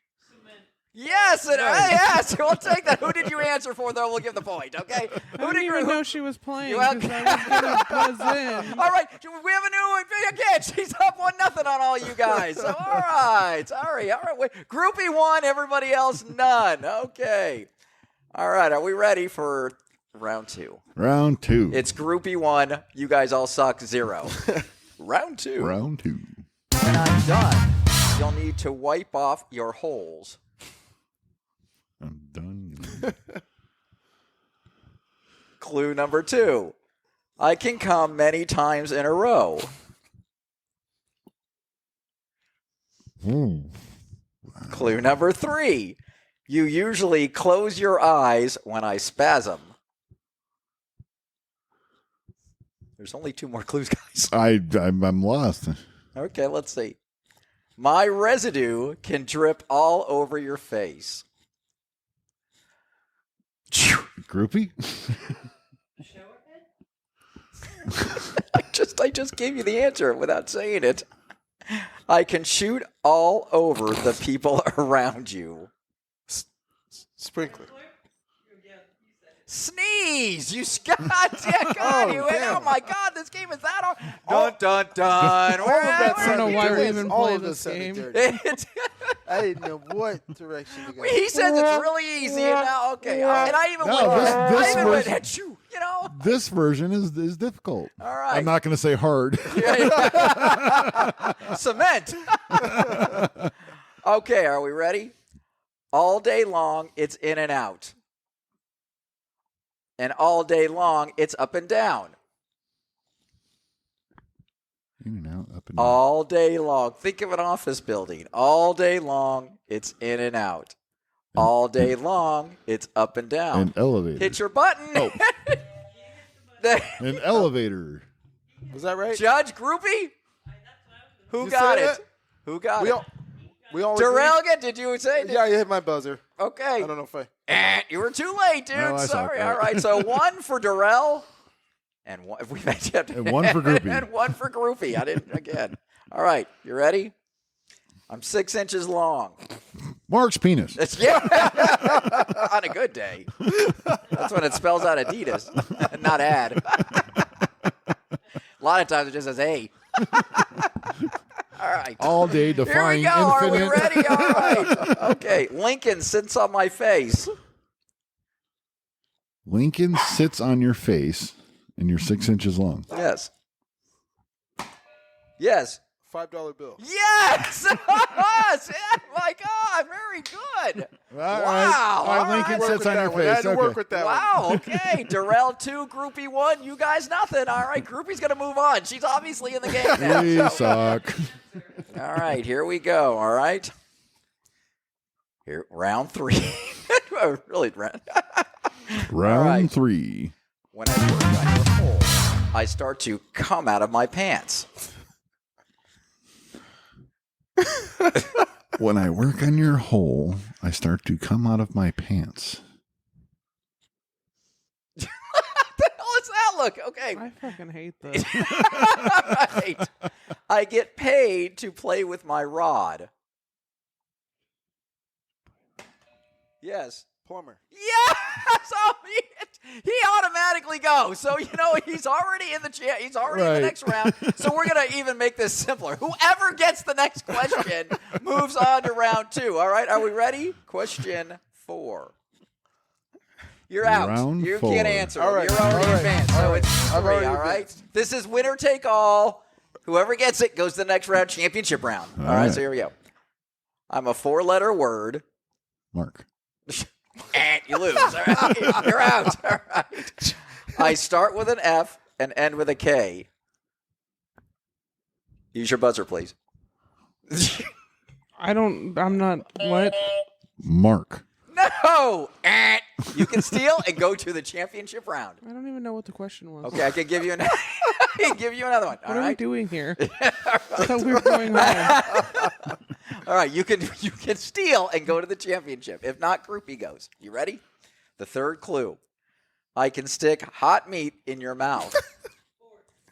Yes, yes, we'll take that. Who did you answer for, though? We'll give the point, okay? I didn't even know she was playing. Well, 'cause I was gonna buzz in. All right, we have a new again. She's up 1-0 on all you guys. So, all right. Wait. Groupie 1, everybody else none. Okay. All right, are we ready for round 2? Round 2. It's Groupie 1. You guys all suck 0. Round 2. Round 2. When I'm done, you'll need to wipe off your holes. I'm done. Clue number 2. I can come many times in a row. Ooh. Clue number 3. You usually close your eyes when I spasm. There's only 2 more clues, guys. I'm lost. Okay, let's see. My residue can drip all over your face. Groupie? I just gave you the answer without saying it. I can shoot all over the people around you. Sprinkler. Sneeze! You oh my God, this game is that hard. Dun, dun, dun. All of that I don't know sounded why we dirty. even All play of that this sounded game. dirty. It's- I didn't know what direction to go. he says it's really easy, and now, okay. And I even No, went, this I even went, was- "Achoo," you know? This version is difficult. All right. I'm not going to say hard. Cement. Okay, are we ready? All day long, it's in and out. And all day long, it's up and down. In and out, up and down. All day long. Think of an office building. All day long, it's in and out. All day long, it's up and down. An elevator. Hit your button. Oh. An elevator. Was that right? Judge Groupie? Who You got said it? it? Who got We it? all, we all Durrell, agree? did you say it? Yeah, you hit my buzzer. Okay. I don't know if I... You were too late, dude. No, I saw Sorry. it. All right. So 1 for Durrell, and one, we've had And 1 for Groupie. and 1 for Groupie. I didn't again. All right. You ready? I'm 6 inches long. Mark's penis. It's, yeah. On a good day. That's when it spells out Adidas, not ad. A lot of times it just says A. All right. All day Here we defying go. Are we infinite. ready? All right. Okay. Lincoln sits on my face. Lincoln sits on your face and you're 6 inches long. Yes. Yes. $5 bill. Yes! Yes! Oh my God, very good. Wow. All right, Lincoln All right. sits on your I face. had to work Okay. with that Wow, okay. Durrell 2, Groupie 1, you guys nothing. All right, Groupie's going to move on. She's obviously in the game now. We suck. All right, here we go. All right. Here, round 3. Really, round. Round right. 3. When I work on your hole, I start to come out of my pants. When I work on your hole, I start to come out of my pants. What the hell is that look? Okay. I fucking hate this. Right. I get paid to play with my rod. Yes. Plumber. Yes! Oh, he automatically goes. So, you know, he's already in the he's already in the Right. next round. So we're going to even make this simpler. Whoever gets the next question moves on to round 2. All right, are we ready? Question 4. You're out. Round You 4. can't answer. All right, You're already all right, advanced. all So right. it's I've 3, already all right? advanced. This is winner take all. Whoever gets it goes to the next round, championship round. All right, right. so here we go. I'm a 4-letter word. Mark. You lose. All right. You're out. All right. I start with an F and end with a K. Use your buzzer, please. I'm not. What? Mark. No! You can steal and go to the championship round. I don't even know what the question was. Okay, I can give you another. I can give you another one. What are we doing here? I thought we were going home. All right, you can steal and go to the championship. If not, groupie goes. You ready? The third clue. I can stick hot meat in your mouth.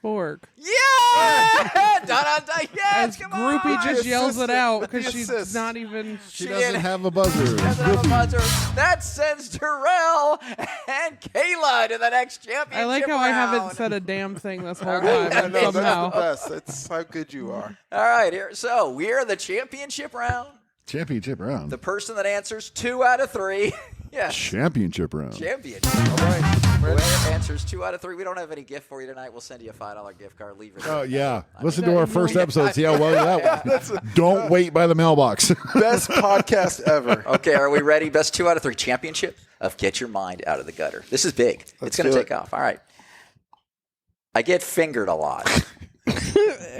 Fork. Yeah! Dun-dun-dun. Yes, As come Groupie on! just yells it out The because she's assist. not even. She doesn't have a buzzer. Doesn't have a buzzer. That sends Durrell and Kayla to the next championship I like how round. I haven't said a damn thing this whole All right. time. I And know, that's the somehow. best. That's how good you are. All right, here. So we're the championship round. Championship round. The person that answers 2 out of 3, yes, Championship round. championship. All right. Whoever answers 2 out of 3, we don't have any gift for you tonight. We'll send you a $5 gift card. Leave it. Oh, yeah. Listen to our first episode. See how well that went. Don't wait by the mailbox. Best podcast ever. Okay, are we ready? Best 2 out of 3 championship of Get Your Mind Out of the Gutter. This is big. It's going to do take it. off. All right. I get fingered a lot.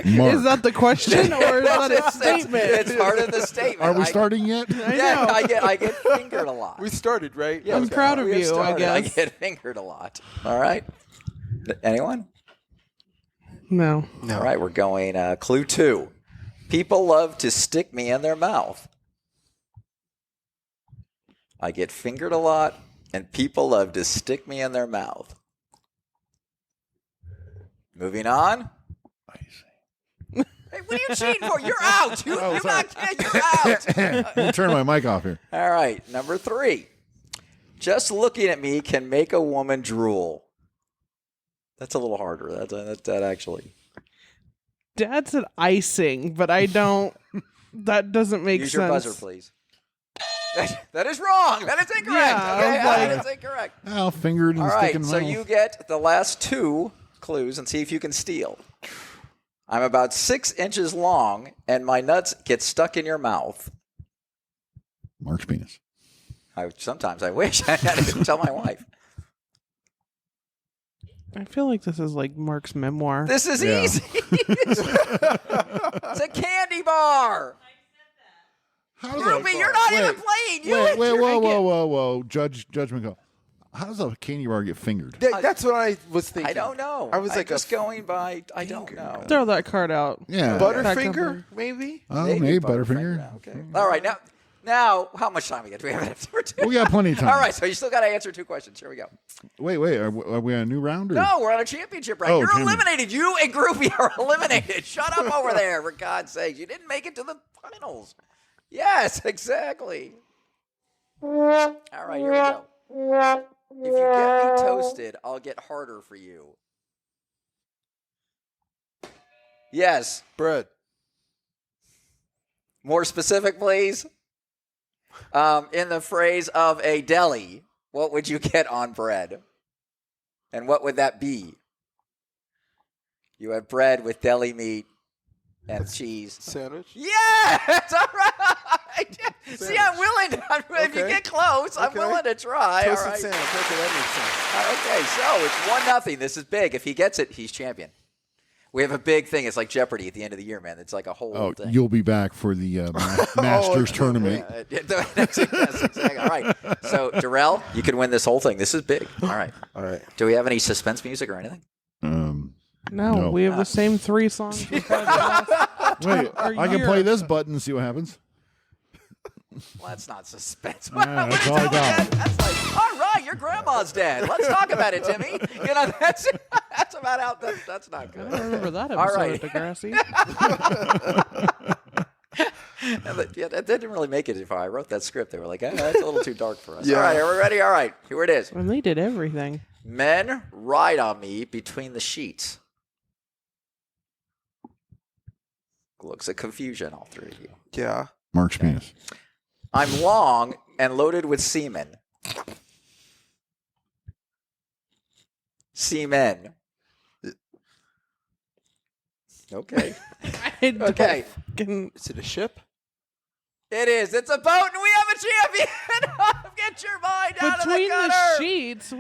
Mark. Is that the question or is that a statement? It's part of the statement. Are we starting yet? I Yeah, know. I get fingered a lot. We started, right? Yeah, I'm proud of we have you, I started. I guess. get fingered a lot. All right. Anyone? No. All right, we're going clue 2. People love to stick me in their mouth. I get fingered a lot, and people love to stick me in their mouth. Moving on. Hey, what are you cheating for? You're out. You're not. You're out. Let me turn my mic off here. All right, number 3. Just looking at me can make a woman drool. That's a little harder. That actually. Dad said icing, but I don't. That doesn't make Use sense. your buzzer, please. That is wrong. That is incorrect. Yeah, I okay, was like- that is incorrect. Oh, fingered and All right, sticking so mouth. you get the last 2 clues and see if you can steal. I'm about 6 inches long, and my nuts get stuck in your mouth. Mark's penis. Sometimes I wish I had to tell my wife. I feel like this is like Mark's memoir. This is Yeah. easy. It's a candy bar. How does Ruby, you're not even playing. You Wait, drink it. whoa. Judgment call. How does a candy bar get fingered? That's what I was thinking. I don't know. I was I'm like just going by. I don't know. Throw that card out. Yeah. Butterfinger, maybe? Oh, maybe Butterfinger. Okay. All right. Now, how much time we get? Do we have enough for 2? We got plenty of time. All right. So you still got to answer 2 questions. Here we go. Wait. Are we on a new round? Or? No, we're on a championship round. Oh, You're championship. eliminated. You and Groupie are eliminated. Shut up over there, for God's sakes. You didn't make it to the finals. Yes, exactly. All right, here we go. If you get me toasted, I'll get harder for you. Yes. Bread. More specific, please. In the phrase of a deli, what would you get on bread? And what would that be? You have bread with deli meat and cheese. Sandwich. Yes! All right. See, I'm willing. If you Okay. get close, I'm Okay. willing to try. Toasted All right. sandwich. Okay, that Okay, so it's 1-0. This is big. If he gets it, he's champion. We have a big thing. It's like Jeopardy at the end of the year, man. It's like a whole Oh, thing. you'll be back for the Masters tournament. Yes, exactly. All right. So, Durrell, you can win this whole thing. This is big. All right. makes sense. All right. Do we have any suspense music or anything? No, No. we have the same 3 songs. we've had the last- Wait, Our I can year. play this button and see what happens. Well, that's not suspense. that's all I got. That's like, all right, your grandma's dead. Let's talk about it, Timmy. You know, that's about out. That's not I good. don't remember that All episode right. of Degrassi. Yeah, that didn't really make it if I wrote that script. They were like, that's a little too dark for us. Yeah. All right, are we ready? All right, here it is. And they did everything. Men ride on me between the sheets. Looks of confusion, all 3 of you. Yeah. Mark's penis. I'm long and loaded with semen. Semen. Okay. I don't Okay. fucking- Is it a ship? It is. It's a boat, and we have a champion. Get your mind out of the Between gutter. the sheets.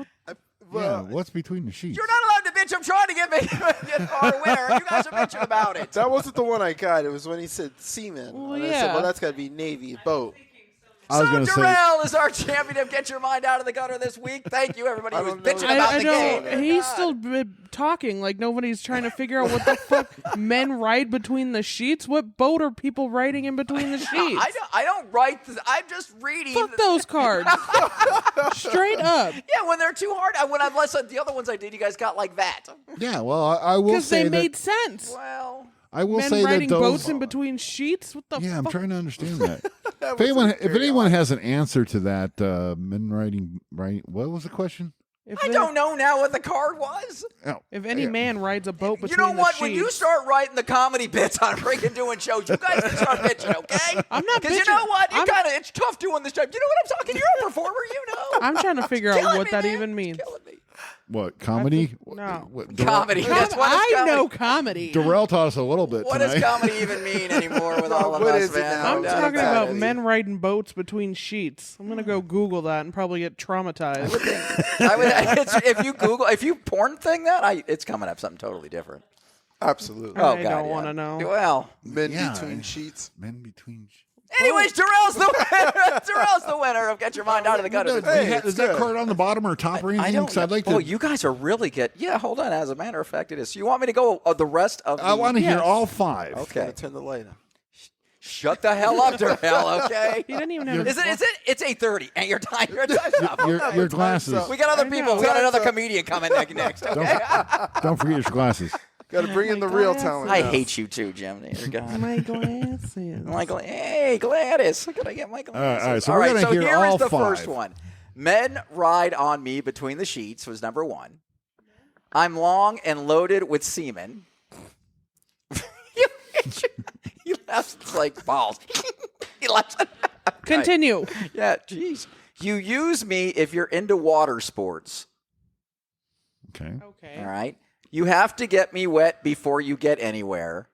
Yeah, what's between the sheets? You're not allowed to bitch. I'm trying to get our winner. You guys are bitching about it. That wasn't the one I got. It was when he said seaman. Well, and I yeah. said, well, that's got to be Navy boat. I was So going to say, Durrell is our champion of Get Your Mind Out of the Gutter this week. Thank you, everybody who was bitching about I the don't. game. He's God. still talking like nobody's trying to figure out what the fuck men ride between the sheets. What boat are people riding in between the sheets? I don't write this. I'm just reading. Fuck those cards. Straight up. Yeah, when they're too hard. Unless the other ones I did, you guys got like that. yeah, well, I will Because say they that. made sense. Well, I will Men say riding that those. boats in between sheets? What the Yeah, I'm fuck? trying to understand that. If anyone has an answer to that, men riding right, what was the question? If I they- don't know now what the card was. Oh, If any man rides a boat between You know the what? sheets, When you start writing the comedy bits on freaking doing shows, you guys can start bitching, okay? I'm not Because you bitching. know what? I'm- It's tough doing this job. You know what I'm talking? You're a performer, you know. I'm trying to figure out Killing what me, that man. even means. Killing me. what comedy? No. What, Comedy. That's what is I comedy. know comedy. Durrell taught us a little bit What tonight. does comedy even mean anymore with all of What us, is it man? now? I'm No doubt talking about about it. men riding boats between sheets. I'm gonna go Google that and probably get traumatized. If you porn thing that, it's coming up something totally different. Absolutely. Oh, I God, don't yeah. want to know. Well, Men Yeah, between sheets. Men between. anyways, Durrell's the winner. Durrell's the winner of Get Your Mind Out of the Gutter. Is that card on the bottom or top or anything? I don't 'Cause know. I'd like Oh, to. you guys are really good. Yeah, hold on. As a matter of fact, it is. So you want me to go the rest of the... I want to hear Yes. all five. Okay. Gotta turn the light on. Shut the hell up, Durrell, okay? He didn't even have. Is it? It's 8:30, and your time's up. Your glasses. We got other I people. know. We got another Time's up. comedian coming next. Okay? Don't forget your glasses. Got to bring in My the real glasses. talent. I now. hate you too, Jim. Dear God. My glasses. Hey, Gladys. Can I get my glasses? all right, so we're gonna hear here all is the five. first one. Men ride on me between the sheets was number one. I'm long and loaded with semen. He laughs like balls. He laughs. Continue. Yeah, jeez. You use me if you're into water sports. Okay. Okay. All right. You have to get me wet before you get anywhere.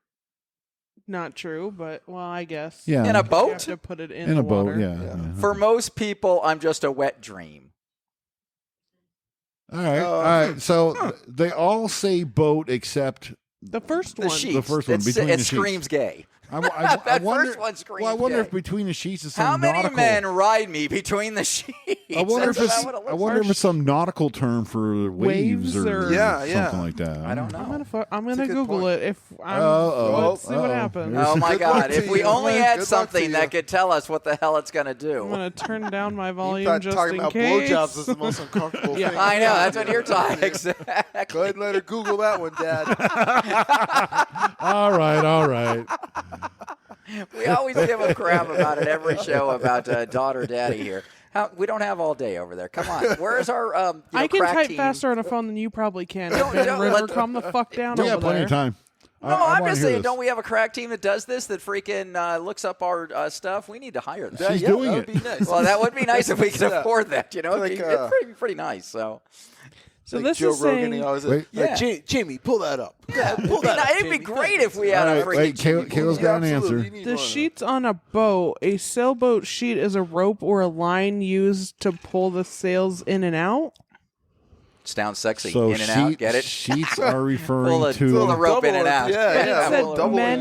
Not true, but well, I guess. Yeah. In a You have boat? to put it in In the a boat. water. Yeah. For most people, I'm just a wet dream. All right. All right. So they all say boat except The first The one. sheets. The first one, between it the sheets. screams gay. I That wonder, first one screams well, I wonder gay. if between the sheets is some How many nautical. men ride me between the sheets? I wonder if That's it's. what it I looks wonder like. if it's some nautical term for waves, Waves or- Yeah, something yeah. like that. I don't know. I'm gonna a good Google point. it. If I'm, Uh-oh. let's see what happens. Uh-oh. Oh my Good God! luck to If we you. only Good had luck something to that you. could tell us what the hell it's gonna I'm do. gonna turn down my You volume thought just talking in about case. blowjobs is the most uncomfortable Yeah. thing. I know that's what you're talking. Exactly. Go ahead and let her Google that one, Dad. All right. We always give a crap about it every show about daughter daddy here. We don't have all day over there. Come on. Where's our I can crack type team? faster on a phone than you probably can. Don't River, let- calm the fuck down We over got plenty there. of time. No, I I'm wanna just hear saying, this. don't we have a crack team that does this, that freaking looks up our stuff? We need to hire them. She's doing that it. would be nice. Well, that would be nice if we could Yeah. afford that, you know? Like, it's pretty nice, so. So Like this Joe is Rogan, saying he always Wait. Yeah. Jamie, pull that up. Yeah, pull that up. it'd be Jamie. great if we All had a right, freaking... wait, Kayla's got an Absolutely, answer. you need the one. sheets on a boat. A sailboat sheet is a rope or a line used to pull the sails in and out. Sounds sexy. So in and out, get it? sheets are referring Pull the to. rope in and Double out. it. Yeah, But yeah. it well, said double men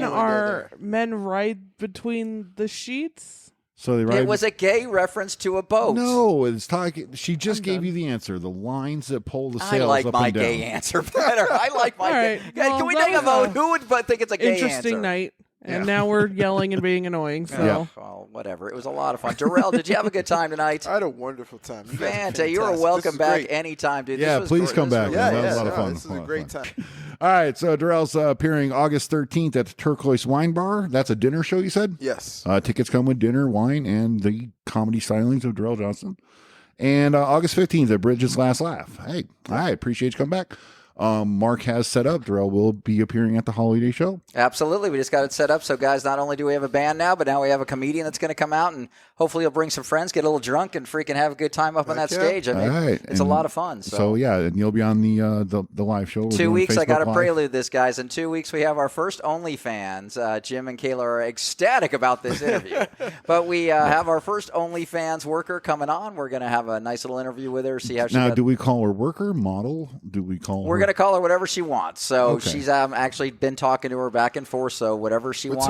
it. men ride between the sheets. So they ride. It was a gay reference to a boat. No, it's talking. She just gave you the answer. The lines that pull the I sails like up my and down. gay answer better. I like my All gay. right, Yeah, well, can we that take a was vote? a Who would think it's a gay Interesting answer? night. And Yeah. now we're yelling and being annoying. So Yeah. Well, whatever. It was a lot of fun. Durrell, did you have a good time tonight? I had a wonderful time. You guys are Fantastic. You're fantastic. welcome This is back great. anytime, dude. Yeah, This was please great. come This back. was Yeah, That was yeah, a lot of no, fun. this is A a lot of great fun. time. All right, so Durrell's appearing August 13th at the Turquoise Wine Bar. That's a dinner show, you said? Yes. Tickets come with dinner, wine, and the comedy stylings of Durrell Johnson. And August 15th at Bridget's Last Laugh. Hey, I appreciate you coming back. Mark has set up, Durrell will be appearing at the holiday show. Absolutely. We just got it set up. So, guys, not only do we have a band now, but now we have a comedian that's going to come out, and hopefully he'll bring some friends, get a little drunk, and freaking have a good time up on that stage. I mean, it's a lot of fun. So yeah, and you'll be on the live show. 2 weeks, I got to prelude this, guys. In 2 weeks, we have our first OnlyFans. Jim and Kayla are ecstatic about this interview. But we have our first OnlyFans worker coming on. We're going to have a nice little interview with her, see how she Now, do we call her worker, model? Do we call We're her? going to call her whatever she wants. So she's actually been talking to her back and forth. So whatever she wants.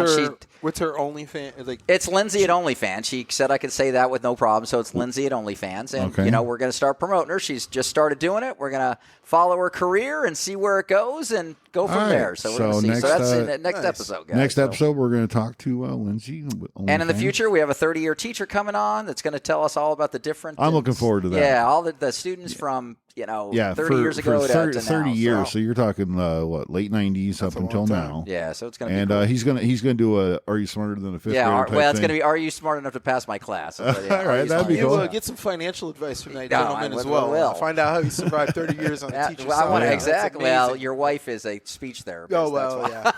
What's her OnlyFans? Like, it's Lindsay at OnlyFans. She said I could say that with no problem. So it's Lindsay at OnlyFans. And, we're going to start promoting her. She's just started doing it. We're going to follow her career and see where it goes and go from there. So we're going to see. So that's in the next episode, guys. Next episode, we're going to talk to Lindsay. And in the future, we have a 30-year teacher coming on that's going to tell us all about the different. I'm looking forward to that. Yeah, all the students from 30 years ago for 30 to now. years. So you're talking late 90s up until now. Yeah, so it's going to be cool. he's going to do a Are You Smarter Than a Fifth Grader type it's going to be Are You Smart Enough to Pass My Class? All right, that'd be cool. Get some financial advice from that gentleman as well. Find out how he survived 30 years on the teacher's side. Exactly. Well, your wife is a speech therapist. Oh, well, yeah.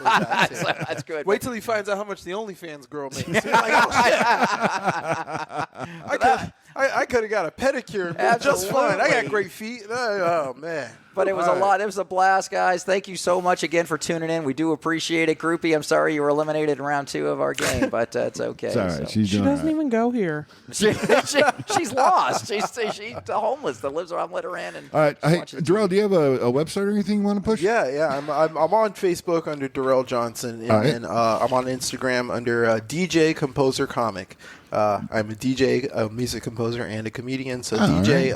That's good. Wait till he finds out how much the OnlyFans girl makes. Like, oh, I could have got a pedicure and been just fine. I got great feet. Oh, man. But it was a lot. It was a blast, guys. Thank you so much again for tuning in. We do appreciate it. Groupie, I'm sorry you were eliminated in round 2 of our game, but it's okay. It's all right. So. She doesn't even go here. She's lost. She's homeless that lives around. Let her in. And all right. Hey, Durrell, do you have a website or anything you want to push? Yeah. I'm on Facebook under Durrell Johnson, and then I'm on Instagram under DJ Composer Comic. I'm a DJ, a music composer, and a comedian. So DJ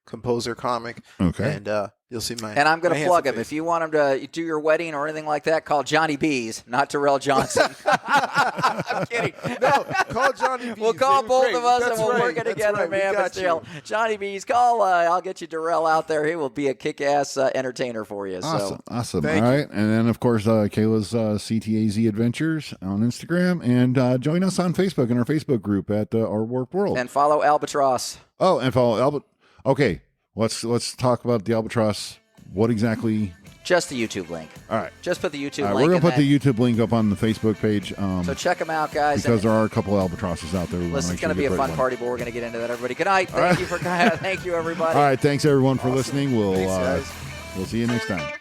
_Composer Comic. Okay. And you'll see my. And I'm going to plug him. If you want him to do your wedding or anything like that, call Johnny B's, not Durrell Johnson. I'm kidding. No, call Johnny B's. We'll call both of us and we'll work it together, man. But still, Johnny B's, call. I'll get you Durrell out there. He will be a kick-ass entertainer for you. Awesome. So. Awesome. All right. And then, of course, Kayla's CTAZ Adventures on Instagram. And join us on Facebook in our Facebook group at Our Warped World. And follow Albatross. Oh, and follow Albatross. Okay. Let's talk about the Albatross. What exactly? Just the YouTube link. All right. Just put the YouTube link. We're going to put the YouTube link up on the Facebook page. So check them out, guys. Because there are a couple of Albatrosses out there. Listen, it's going to be a fun party, but we're going to get into that, everybody. Good night. Thank you, everybody. All right. Thanks, everyone, for listening. Thanks, guys. We'll see you next time.